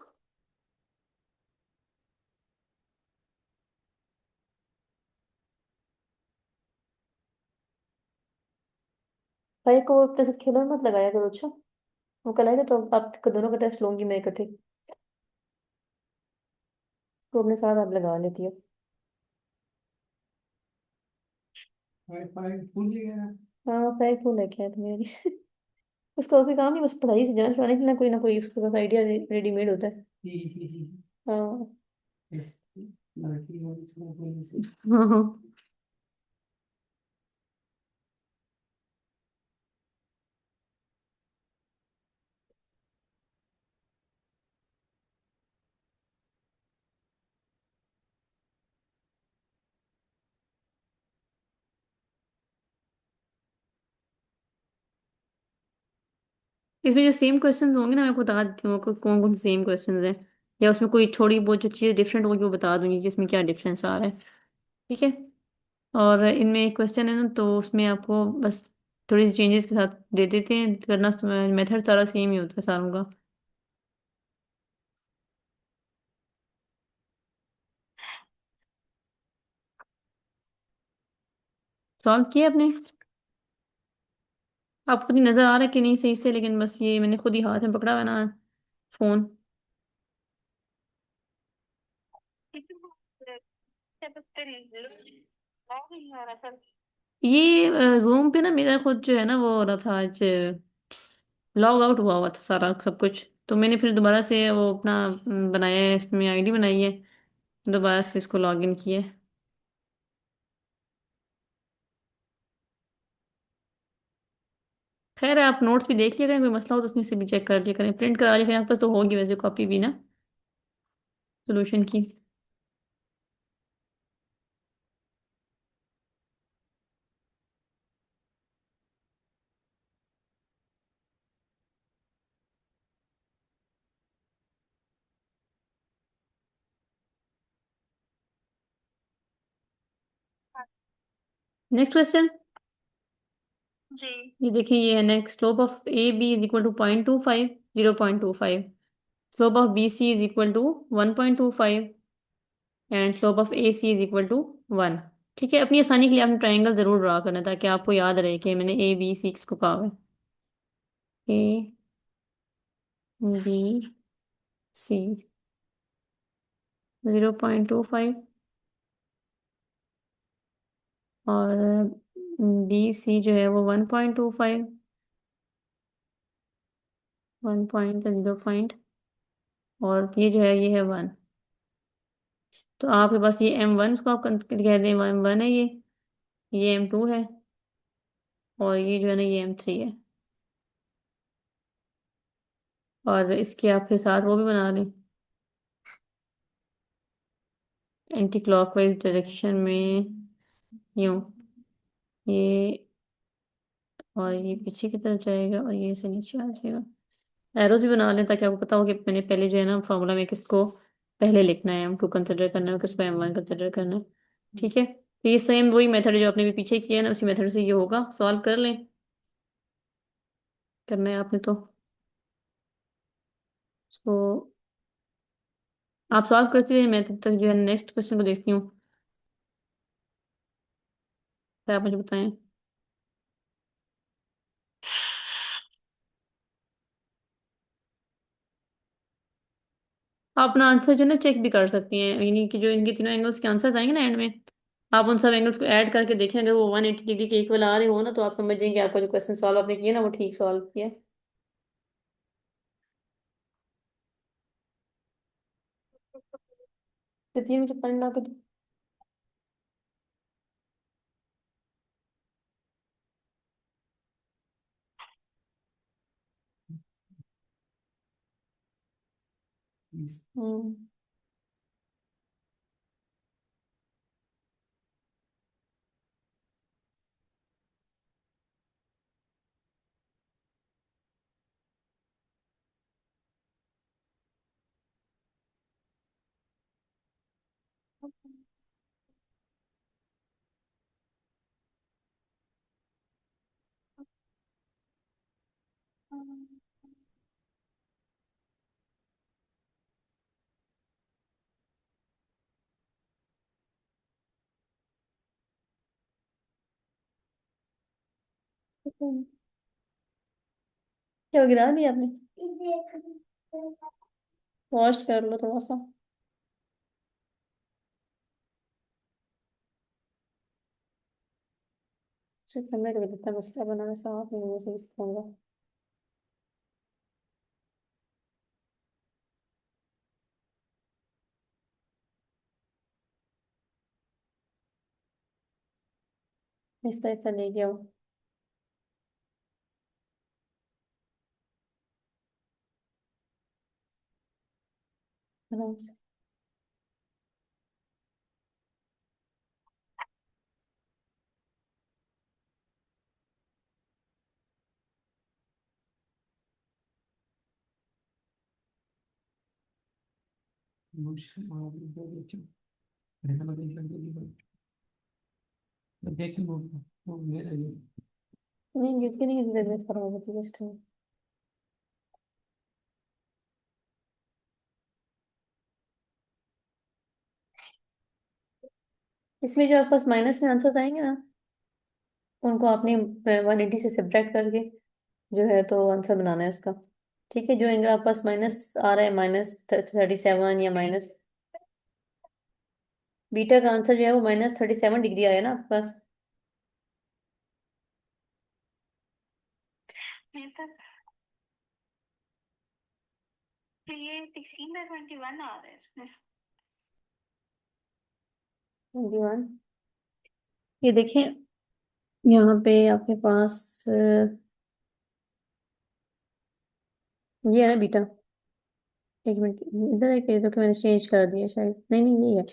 भाई को अपने साथ खेलो मत लगाया करो, अच्छा। वो कल आएगा तो आप दोनों का टेस्ट लूंगी मैं इकट्ठे, तो अपने साथ आप लगा लेती हो। हाँ, पैक फुल है क्या तुम्हें? उसका और कोई काम नहीं, बस पढ़ाई से जान छुड़ाने के लिए ना कोई उसके पास आइडिया रेडीमेड होता है। हाँ। हाँ हाँ। इसमें जो सेम क्वेश्चंस होंगे ना, मैं आपको बता देती हूँ आपको कौन कौन से सेम क्वेश्चंस हैं, या उसमें कोई थोड़ी बहुत जो चीज़ डिफरेंट होगी वो बता दूंगी कि इसमें क्या डिफरेंस आ रहा है। ठीक है। और इनमें एक क्वेश्चन है ना, तो उसमें आपको बस थोड़ी सी चेंजेस के साथ दे देते हैं करना, मेथड सारा सेम ही होता है सारों का। सॉल्व किया आपने? आपको खुद ही नजर आ रहा है कि नहीं सही से, लेकिन बस ये मैंने खुद ही हाथ में पकड़ा हुआ है ना फोन। ये जूम पे ना मेरा खुद जो है ना वो हो रहा था आज, लॉग आउट हुआ हुआ था सारा सब कुछ, तो मैंने फिर दोबारा से वो अपना बनाया है, इसमें आईडी बनाई है, दोबारा से इसको लॉग इन किया है। खैर आप नोट्स भी देख लिया करें, कोई मसला हो तो उसमें से भी चेक कर लिया करें, प्रिंट करा लिया करें, आपके पास तो होगी वैसे कॉपी भी ना सोल्यूशन की। Next question. जी। ये देखिए, ये है next, slope of A B is equal to 0.25, 0.25, slope of B C is equal to 1.25, and slope of A C is equal to 1। ठीक है, अपनी आसानी के लिए आपने ट्राइंगल जरूर ड्रा करना है, ताकि आपको याद रहे कि मैंने ए बी सी किसको कहा है। ए बी सी 0.25, और बी सी जो है वो 1.25, 1 पॉइंट 0 पॉइंट, और ये जो है ये है 1। तो आपके पास ये M1 इसको आप कह दें, M1 है ये M2 है, और ये जो है ना ये M3 है। और इसके आप फिर साथ वो भी बना लें, एंटी क्लॉकवाइज डायरेक्शन में, यूं, ये, और ये पीछे की तरफ जाएगा और ये से नीचे आ जाएगा। एरोज भी बना लें ताकि आपको पता हो कि मैंने पहले जो है ना फॉर्मूला में किसको पहले लिखना है, M2 कंसिडर करना है, किसको M1 कंसिडर करना है। ठीक है, तो ये सेम वही मेथड जो आपने भी पीछे किया है ना, उसी मेथड से ये होगा, सॉल्व कर लें, करना है आपने तो। सो आप सॉल्व करते हैं, मैं तब तक जो है नेक्स्ट क्वेश्चन को देखती हूँ, फिर आप मुझे बताएं। आप अपना आंसर जो है ना चेक भी कर सकती हैं, यानी कि जो इनके तीनों एंगल्स के आंसर्स आएंगे ना एंड में, आप उन सब एंगल्स को ऐड करके देखें, अगर वो 180 डिग्री के इक्वल आ रहे हो ना, तो आप समझ जाएंगे आपका जो क्वेश्चन सॉल्व आपने किया ना वो ठीक सॉल्व किया है। तो तीन मुझे पढ़ना के हम्म। क्या गिरा दिया आपने? वॉश कर लो थोड़ा सा। सिर्फ कमरे का इतना मसला बनाना साफ नहीं, वैसे सिखाऊंगा। आहिस्ता आहिस्ता ले गया हूँ, आराम से। नहीं गिफ्ट नहीं, तबीयत खराब होती है इस टाइम। इसमें जो आपके पास माइनस में आंसर आएंगे ना, उनको आपने 180 से सब्ट्रैक्ट करके जो है तो आंसर बनाना है उसका। ठीक है, जो एंगल आपके पास माइनस आ रहा है, -37 या माइनस, बीटा का आंसर जो है वो -37 डिग्री आया ना आपके पास। मेरे तक तो ये 16/21 आ रहा है इसमें। 21, ये देखिए यहाँ पे आपके पास ये है ना बीटा। एक मिनट, इधर एक तो कि मैंने चेंज कर दिया शायद, नहीं नहीं ये है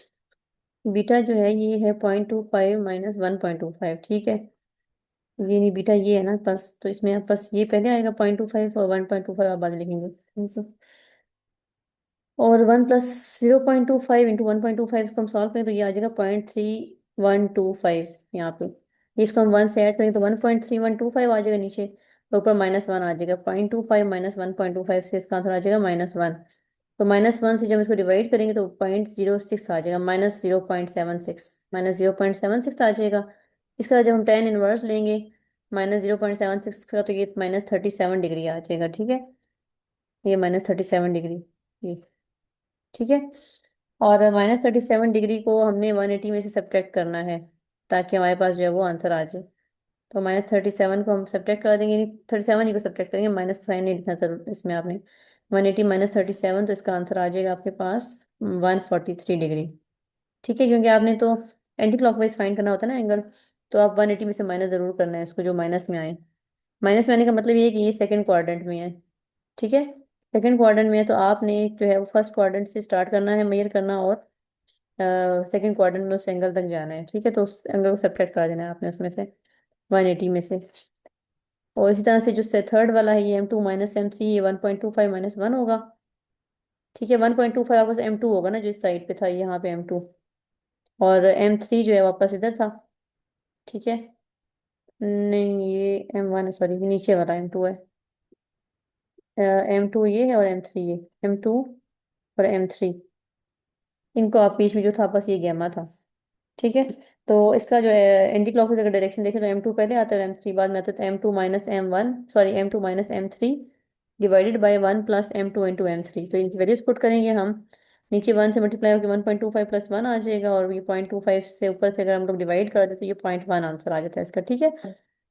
बीटा जो है, ये है 0.25 माइनस 1.25, ठीक है। ये नहीं बीटा ये है ना बस, तो इसमें आप बस ये पहले आएगा 0.25 और 1.25 आप बाद में लिखेंगे। और 1 + 0.25 इंटू 1.25 इसको हम सॉल्व करें तो ये आ जाएगा 0.3125 यहाँ पे। इसको हम 1 से ऐड करें तो 1.3125 आ जाएगा नीचे, तो ऊपर -1 आ जाएगा। 0.25 माइनस 1.25 से इसका आंसर आ जाएगा -1। तो -1 से जब इसको डिवाइड करेंगे तो 0.06 आ जाएगा, -0.76, -0.76 आ जाएगा। इसका जब हम tan इनवर्स लेंगे -0.76 का, तो ये -37 डिग्री आ जाएगा, ठीक है। ये -37 डिग्री, ये ठीक है। और -37 डिग्री को हमने 180 में से सब्ट्रैक्ट करना है, ताकि हमारे पास जो है वो आंसर आ जाए। तो -37 को हम सब्ट्रैक्ट कर देंगे, 37 ही को सब्ट्रैक्ट करेंगे, माइनस साइन नहीं लिखना जरूर इसमें आपने। 180 -37, तो इसका आंसर आ जाएगा आपके पास 143 डिग्री, ठीक है। क्योंकि आपने तो एंटी क्लॉकवाइज फाइंड करना होता है ना एंगल, तो आप 180 में से माइनस जरूर करना है इसको, जो माइनस में आए। माइनस में आने का मतलब ये है कि ये सेकंड क्वाड्रेंट में है, ठीक है। सेकंड क्वाड्रेंट में है तो आपने जो है वो फर्स्ट क्वाड्रेंट से स्टार्ट करना है मेजर करना, और सेकंड क्वाड्रेंट में उस एंगल तक जाना है, ठीक है। तो उस एंगल को सब्ट्रैक्ट कर देना है आपने उसमें से, 180 में से। और इसी तरह से जो थर्ड वाला है, ये M2 - M3, ये 1.25 -1 होगा, ठीक है। 1.25 वापस M2 होगा ना, जो इस साइड पे था यहाँ पे M2, और M3 जो है वापस इधर था, ठीक है। नहीं ये M1 है, सॉरी नीचे वाला M2 है। M2 ये है और M3 ये, M2 और M3, इनको आप बीच में जो था बस ये गैमा था, ठीक है। तो इसका जो है एंटी क्लॉकवाइज अगर डायरेक्शन देखें तो M2 पहले आता है और M3 बाद में आता है। तो M2 - M1, sorry M2 - M3 divided by 1 + M2 into M3, तो इनकी वैल्यूज पुट करेंगे हम। नीचे 1 से मल्टीप्लाई होकर 1.25 + 1 आ जाएगा, और ये 0.25 से ऊपर से अगर हम लोग डिवाइड कर दें तो ये 0.1 आंसर आ जाता है इसका, ठीक है।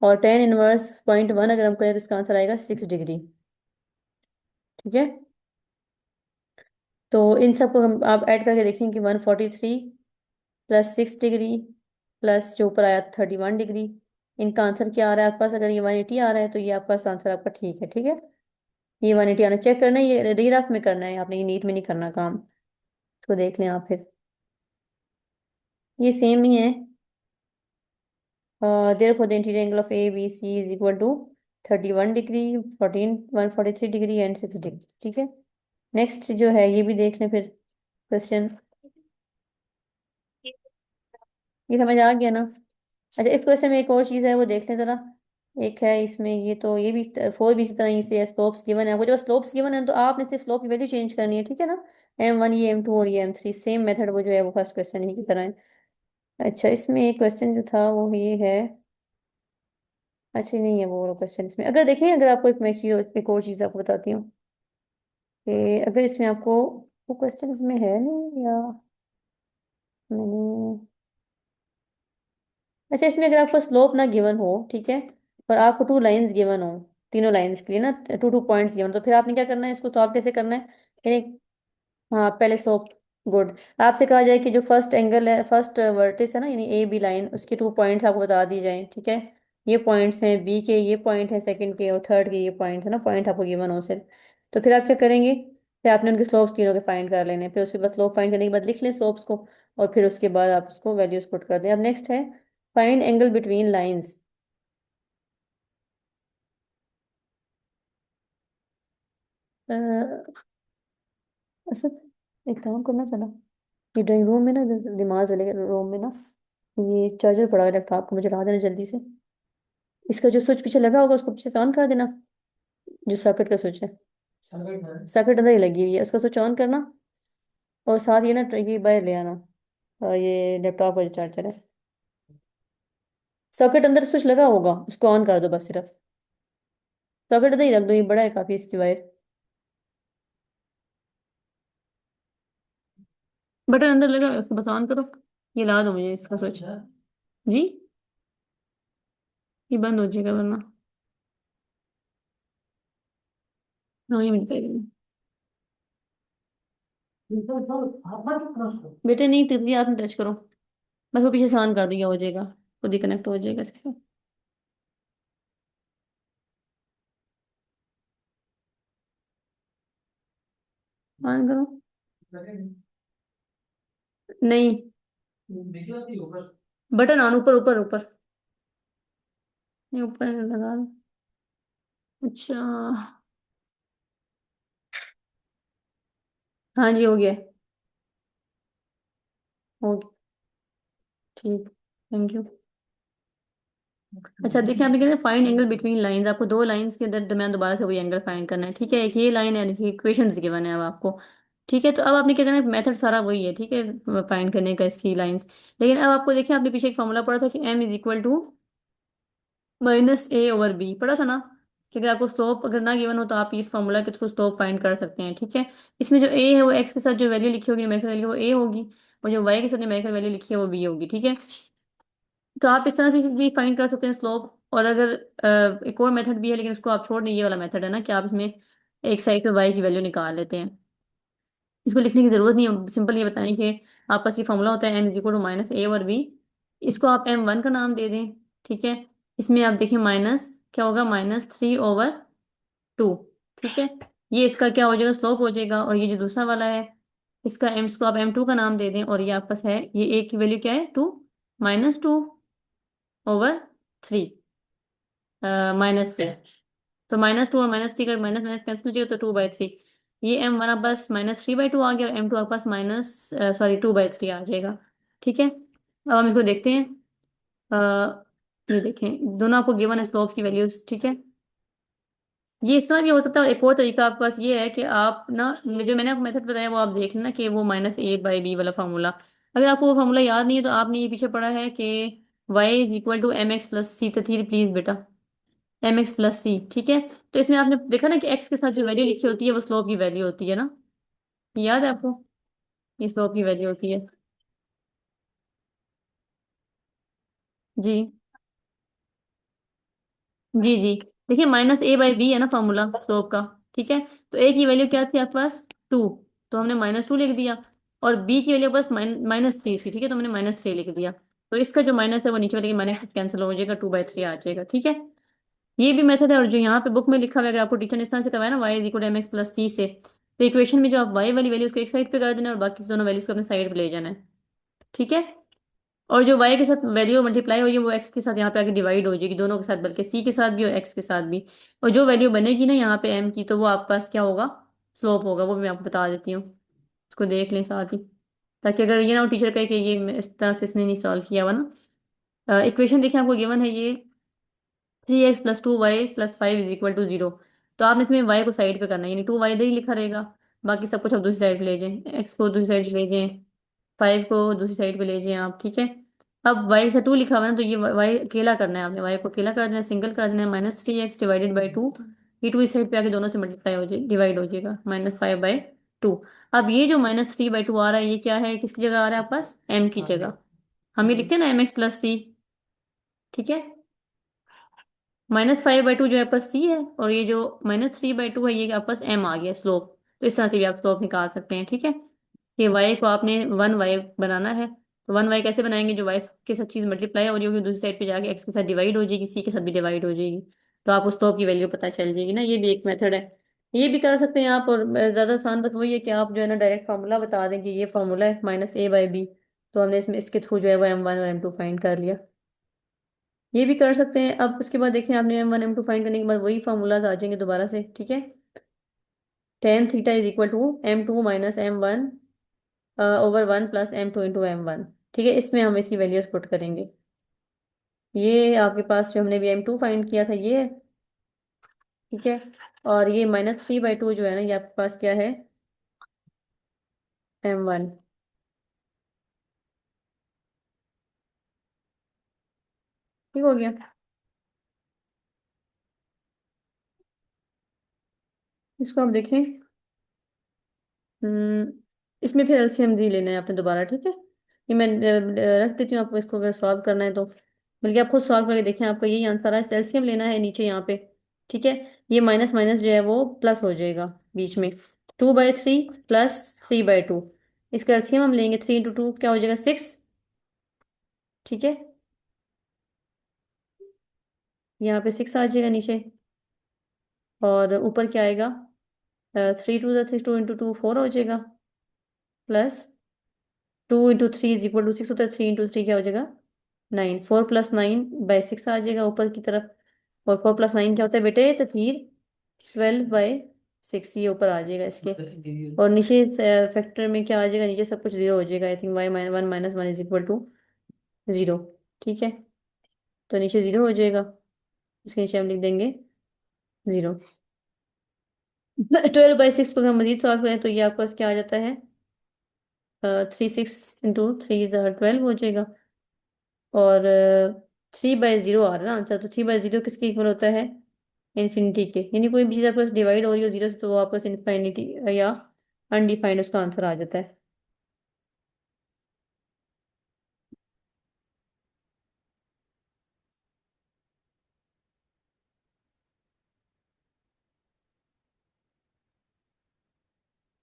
और tan इनवर्स 0.1 अगर हम करें तो इसका आंसर आएगा 6 डिग्री, ठीक है। तो इन सबको हम आप ऐड करके देखेंगे कि 143 + 6 डिग्री प्लस जो ऊपर आया 31 डिग्री, इनका आंसर क्या आ रहा है आपके पास। अगर ये 180 आ रहा है तो ये आपका आंसर आपका ठीक है, ठीक है। ये 180 आना चेक करना है, ये रीरफ में करना है आपने, ये नीट में नहीं करना काम। तो देख लें आप फिर, ये सेम ही है। therefore the interior angle of ABC is equal to 31 degree, 143 degree and 6 degree, ठीक है। नेक्स्ट जो है ये भी देख लें फिर क्वेश्चन। ये ये समझ आ गया ना। अच्छा इस क्वेश्चन में एक और चीज़ है वो देख लें जरा। एक है इसमें, ये तो ये भी 4 भी इसी तरह ही से स्लोप्स गिवन है आपको। जब स्लोप्स गिवन है तो आपने सिर्फ स्लोप की वैल्यू चेंज करनी है, ठीक है ना। M1 ये M2 और ये M3, सेम मेथड वो जो है वो फर्स्ट क्वेश्चन ही की तरह है। अच्छा इसमें एक क्वेश्चन जो था वो ये है, अच्छा नहीं है वो क्वेश्चन इसमें। अगर देखें, अगर आपको एक और चीज़ आपको बताती हूँ कि अगर इसमें आपको वो क्वेश्चन इसमें है नहीं या नहीं। अच्छा इसमें अगर आपको स्लोप ना गिवन हो, ठीक है, और आपको 2 लाइंस गिवन हो, तीनों लाइंस के लिए ना 2 पॉइंट्स गिवन, तो फिर आपने क्या करना है, इसको सॉल्व कैसे करना है। यानी हाँ पहले स्लोप, गुड। आपसे कहा जाए कि जो फर्स्ट एंगल है, फर्स्ट वर्टिस है ना, यानी AB लाइन, उसके 2 पॉइंट्स आपको बता दिए जाएं, ठीक है। ये पॉइंट्स हैं बी के, ये पॉइंट है सेकंड के, और थर्ड के ये पॉइंट है ना, पॉइंट आपको गिवन हो सिर्फ। तो फिर आप क्या करेंगे, फिर आपने उनके स्लोप्स तीनों के फाइंड कर लेने, फिर उसके बाद स्लोप फाइंड करने के बाद लिख लें स्लोप्स को, और फिर उसके बाद आप उसको वैल्यूज पुट कर दें। अब नेक्स्ट है फाइंड एंगल बिटवीन लाइंस। एक काम करना चला, ये ड्राइंग रूम में ना, दिमाग वाले रूम में ना, ये चार्जर पड़ा है लैपटॉप को, मुझे ला देना जल्दी से। इसका जो स्विच पीछे लगा होगा उसको पीछे से ऑन कर देना, जो सॉकेट का स्विच है, सॉकेट अंदर ही लगी हुई है, उसका स्विच ऑन करना। और साथ ये ना ये बाहर ले आना, और ये लैपटॉप का जो चार्जर है, सॉकेट अंदर स्विच लगा होगा, उसको ऑन कर दो बस सिर्फ। सॉकेट अंदर ही रख दो, ये बड़ा है काफी इसकी वायर। बटन अंदर लगा है, उसको बस ऑन करो। ये ला दो मुझे इसका स्विच। जी, ये बंद हो जाएगा वरना। हाँ ये मिलता है। बेटे नहीं, तितली आप टच करो, बस वो पीछे से ऑन कर दिया हो जाएगा, खुद ही कनेक्ट हो जाएगा इसके साथ। ऑन करो। नहीं, बटन ऑन, ऊपर ऊपर ऊपर, नहीं ऊपर लगा दो। अच्छा, हाँ जी हो गया। हो गया, ठीक, थैंक यू। अच्छा देखिए, आपने कहते हैं फाइंड एंगल बिटवीन लाइंस, आपको दो लाइंस के दरमियान दोबारा से वही एंगल फाइंड करना है, ठीक है। एक ये लाइन है, इक्वेशंस गिवन है अब आपको, ठीक है। तो अब आपने क्या करना है, मेथड सारा वही है, ठीक है, फाइंड करने का इसकी लाइंस। लेकिन अब आपको देखिए, आपने पीछे एक फॉर्मूला पढ़ा था कि m is equal to -a/b, पढ़ा था ना, कि अगर आपको स्लोप अगर ना गिवन हो तो आप इस फॉर्मूला के थ्रू स्लोप फाइंड कर सकते हैं, ठीक है। इसमें जो a है वो x के साथ जो वैल्यू लिखी होगी, न्यूमेरिकल वैल्यू, वो a होगी, और जो y के साथ न्यूमेरिकल वैल्यू लिखी है वो b होगी, ठीक है। तो आप इस तरह से भी फाइंड कर सकते हैं स्लोप। और अगर एक और मेथड भी है, लेकिन उसको आप छोड़ नहीं, ये वाला मेथड है ना, कि आप इसमें एक साइड पे y की वैल्यू निकाल लेते हैं। इसको लिखने की जरूरत नहीं है, सिंपल ये बताएं कि आपका पास ये फॉर्मूला होता है m is equal to -a और b। इसको आप m1 का नाम दे दें, ठीक है। इसमें आप देखिए माइनस क्या होगा, -3/2, ठीक है। ये इसका क्या हो जाएगा, स्लोप हो जाएगा। और ये जो दूसरा वाला है, इसका m को आप m2 का नाम दे दें, और ये आपके पास है, ये a की वैल्यू क्या है, 2, -2/3, -3। तो -2 और -3 का माइनस माइनस कैंसिल हो जाएगा, तो 2/3। ये m1 आप बस -3/2 आ गया, और m2 आपके पास माइनस, सॉरी, 2/3 आ जाएगा, ठीक है। अब हम इसको देखते हैं। ये देखें, दोनों आपको गिवन है स्लोप्स की वैल्यूज, ठीक है। ये इस तरह भी हो सकता है, एक और तरीका आपके पास ये है कि आप ना, जो मैंने आपको मेथड बताया वो आप देख लेना, कि वो -a/b वाला फार्मूला। अगर आपको वो फार्मूला याद नहीं है तो आपने ये पीछे पढ़ा है कि y is equal to mx+c, तथीर प्लीज बेटा, mx+c, ठीक है। तो इसमें आपने देखा ना कि x के साथ जो वैल्यू लिखी होती है वो स्लोप की वैल्यू होती है ना, याद है आपको, ये स्लोप की वैल्यू होती है। जी जी जी, देखिए -a/b है ना फॉर्मूला स्लोप का, ठीक है। तो a की वैल्यू क्या थी आपके पास, 2, तो हमने -2 लिख दिया। और b की वैल्यू बस -3 थी, ठीक है, तो हमने -3 लिख दिया। तो इसका जो माइनस है वो नीचे वाले के माइनस कैंसिल हो जाएगा, 2/3 आ जाएगा, ठीक है। ये भी मेथड है। और जो यहाँ पे बुक में लिखा हुआ है, अगर आपको टीचर ने इस तरह से करवाया ना, y is equal to mx+c से, तो इक्वेशन में जो आप y वाली वैल्यू उसको एक साइड पे कर देना, और बाकी दोनों वैल्यूज को अपने साइड पे ले जाना है, ठीक है। और जो y के साथ वैल्यू मल्टीप्लाई होगी वो x के साथ यहाँ पे आके डिवाइड हो जाएगी, दोनों के साथ, बल्कि c के साथ भी और x के साथ भी। और जो वैल्यू बनेगी ना यहाँ पे m की, तो वो आपके पास क्या होगा, स्लोप होगा, वो भी मैं आपको बता देती हूँ। उसको देख लें साथ ही, ताकि अगर ये ना टीचर कहे कि ये इस तरह से इसने नहीं सॉल्व किया हुआ ना। इक्वेशन देखिए आपको गिवन है ये, 3x + 2y + 5 = 0। तो आपने इसमें y को साइड पे करना है, यानी 2y इधर ही लिखा रहेगा, बाकी सब कुछ आप दूसरी साइड पे ले जाएं, x को दूसरी साइड पे ले जाएं, 5 को दूसरी साइड पे ले जाएं आप, ठीक है। अब y से 2 लिखा हुआ है ना, तो ये y अकेला करना है आपने, y को अकेला कर देना है, सिंगल कर देना है, -3x/2। ये 2 इस साइड पे आके दोनों से मल्टीप्लाई हो जाए, डिवाइड हो जाएगा, -5/2। अब ये जो -3/2 आ रहा है, ये क्या है, किसकी जगह आ रहा है आपके पास, m की जगह। हम ये लिखते हैं ना mx+c, ठीक है। -5/2 जो है आपस सी है, और ये जो -3/2 है ये आपस एम आ गया स्लोप। तो इस तरह से भी आप स्लोप निकाल सकते हैं, ठीक है। ये वाई को आपने 1y बनाना है, तो 1y कैसे बनाएंगे, जो वाई के साथ चीज मल्टीप्लाई हो रही होगी दूसरी साइड पे जाके एक्स के साथ डिवाइड हो जाएगी, सी के साथ भी डिवाइड हो जाएगी, तो आपको स्लोप की वैल्यू पता चल जाएगी ना। ये भी एक मेथड है, ये भी कर सकते हैं आप। और ज्यादा आसान बस वही है कि आप जो है ना डायरेक्ट फार्मूला बता दें कि ये फार्मूला है -a/b, तो हमने इसमें इसके थ्रू जो है वो m1 और m2 फाइंड कर लिया। ये भी कर सकते हैं। अब उसके बाद देखें, आपने m1 m2 फाइंड करने के बाद वही फार्मूलाज आ जाएंगे दोबारा से, ठीक है। tan θ = m2 - m1 over 1 + m2 × m1। ठीक है, इसमें हम इसकी वैल्यूज पुट करेंगे। ये आपके पास जो हमने भी m2 फाइंड किया था ये है। ठीक है, और ये -3/2 जो है ना, ये आपके पास क्या है, m1। ठीक हो गया। इसको आप देखें। हम्म, इसमें फिर एलसीएम जी लेना है आपने दोबारा। ठीक है, ये मैं रख देती हूँ आपको, इसको अगर सॉल्व करना है तो बल्कि आप खुद सॉल्व करके देखें, आपका यही आंसर है। एलसीएम लेना है नीचे यहाँ पे। ठीक है, ये माइनस माइनस जो है वो प्लस हो जाएगा बीच में। 2/3 +3/2, इसका एलसीएम हम लेंगे। 3 × 2 क्या हो जाएगा, 6। ठीक है, यहाँ पे 6 आ जाएगा नीचे। और ऊपर क्या आएगा, 3 × 2 = 6, 2 × 2 4 हो जाएगा। प्लस 2 × 3 = 6 होता है, 3 × 3 क्या हो जाएगा, 9। 4 + 9/6 आ जाएगा ऊपर की तरफ। और 4 + 9 क्या होता है बेटे, तो फिर 12/6 ये ऊपर आ जाएगा इसके। और नीचे फैक्टर में क्या आ जाएगा, नीचे सब कुछ जीरो हो जाएगा। I think y1 - 1 = 0। ठीक है, तो नीचे जीरो हो जाएगा, इसके नीचे हम लिख देंगे 0। 12/6 को अगर हम मजीद सॉल्व करें तो ये आपके पास क्या आ जाता है, 3 6 × 3 = 12 हो जाएगा। और 3/0 आ रहा है ना आंसर, तो 3/0 किसके इक्वल होता है, इन्फिनिटी के। यानी कोई भी चीज़ आपके पास डिवाइड हो रही हो जीरो से तो वो आपके पास इन्फिनिटी या अनडिफाइंड उसका आंसर आ जाता है।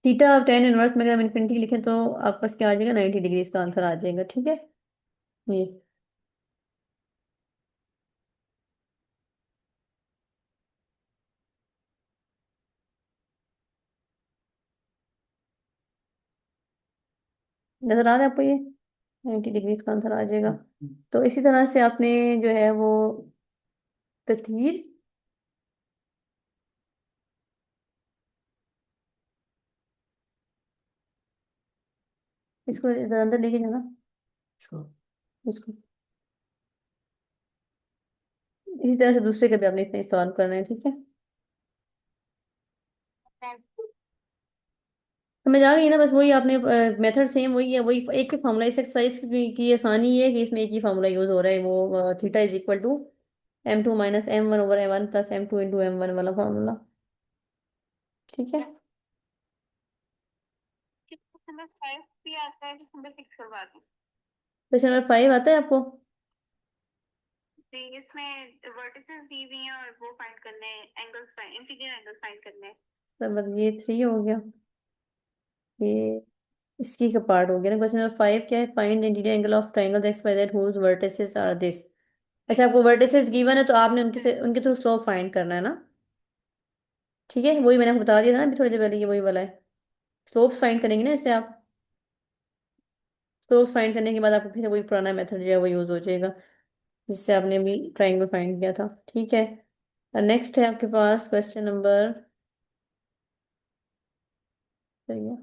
थीटा आप tan इनवर्स में अगर हम इन्फिनिटी लिखें तो आपके पास क्या आ जाएगा, 90 डिग्री इसका आंसर आ जाएगा। ठीक है, ये नजर आ रहा है आपको, ये 90 डिग्री इसका आंसर आ जाएगा। तो इसी तरह से आपने जो है वो तथीर, इसको इधर अंदर लेके जाना, इसको इसी तरह से दूसरे का भी आपने इतना इस्तेमाल करना है। ठीक है, समझ आ गई ना, बस वही आपने मेथड सेम वही है, वही एक ही फार्मूला। इस एक्सरसाइज की आसानी ये है कि इसमें एक ही फार्मूला यूज हो रहा है, वो θ = m2 - m1 + m2 × m1 वाला फार्मूला। ठीक है, नंबर 5 भी आता है, नंबर 6 करवा दूं? क्वेश्चन नंबर 5 आता है आपको। जी, इसमें वर्टिसेस दी हुई हैं और वो फाइंड करने हैं, angles find, interior angles find करने हैं। नंबर ये 3 हो गया, ये इसकी का पार्ट हो गया ना। क्वेश्चन नंबर 5 क्या है, find interior angle of triangle XYZ whose vertices are this. अच्छा, आपको वर्टिसेस गिवन है तो आपने उनके थ्रू स्लोप फाइंड करना है ना। ठीक है, वही मैंने आपको बता दिया था ना अभी थोड़ी देर पहले, ये वही वाला है। स्लोप्स फाइंड करेंगे ना इससे आप। स्लोप्स फाइंड करने के बाद आपको फिर वही पुराना मेथड जो है वो यूज हो जाएगा जिससे आपने अभी ट्राइंगल फाइंड किया था। ठीक है, और नेक्स्ट है आपके पास क्वेश्चन नंबर, सही है,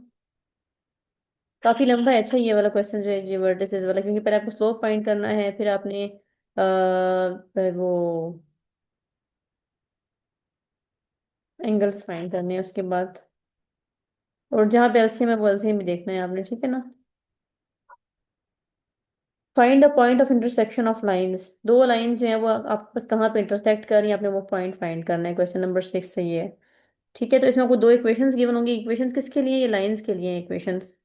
काफी लंबा है। अच्छा, ये वाला क्वेश्चन जो है जी वर्टिसेस वाला, क्योंकि पहले आपको स्लोप फाइंड करना है, फिर आपने वो एंगल्स फाइंड करने हैं उसके बाद। और जहाँ पे एलसीएम है वो एलसीएम भी देखना है आपने। ठीक है ना, find the point of intersection of lines. दो लाइन जो है वो आपस कहाँ पे इंटरसेक्ट कर रही है, आपने वो पॉइंट फाइंड करना है। क्वेश्चन नंबर 6 से ये है। ठीक है, तो इसमें आपको दो इक्वेशंस गिवन होंगी। इक्वेशंस किसके लिए, ये लाइंस के लिए इक्वेशंस।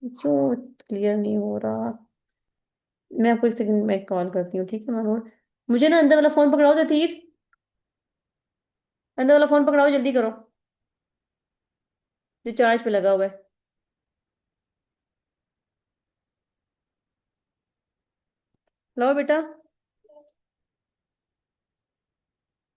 क्यों क्लियर नहीं हो रहा, मैं आपको एक सेकंड में कॉल करती हूँ। ठीक है मनोज, मुझे ना अंदर वाला फोन पकड़ाओ तो तीर, अंदर वाला फोन पकड़ाओ, जल्दी करो, जो चार्ज पे लगा हुआ है। लाओ बेटा।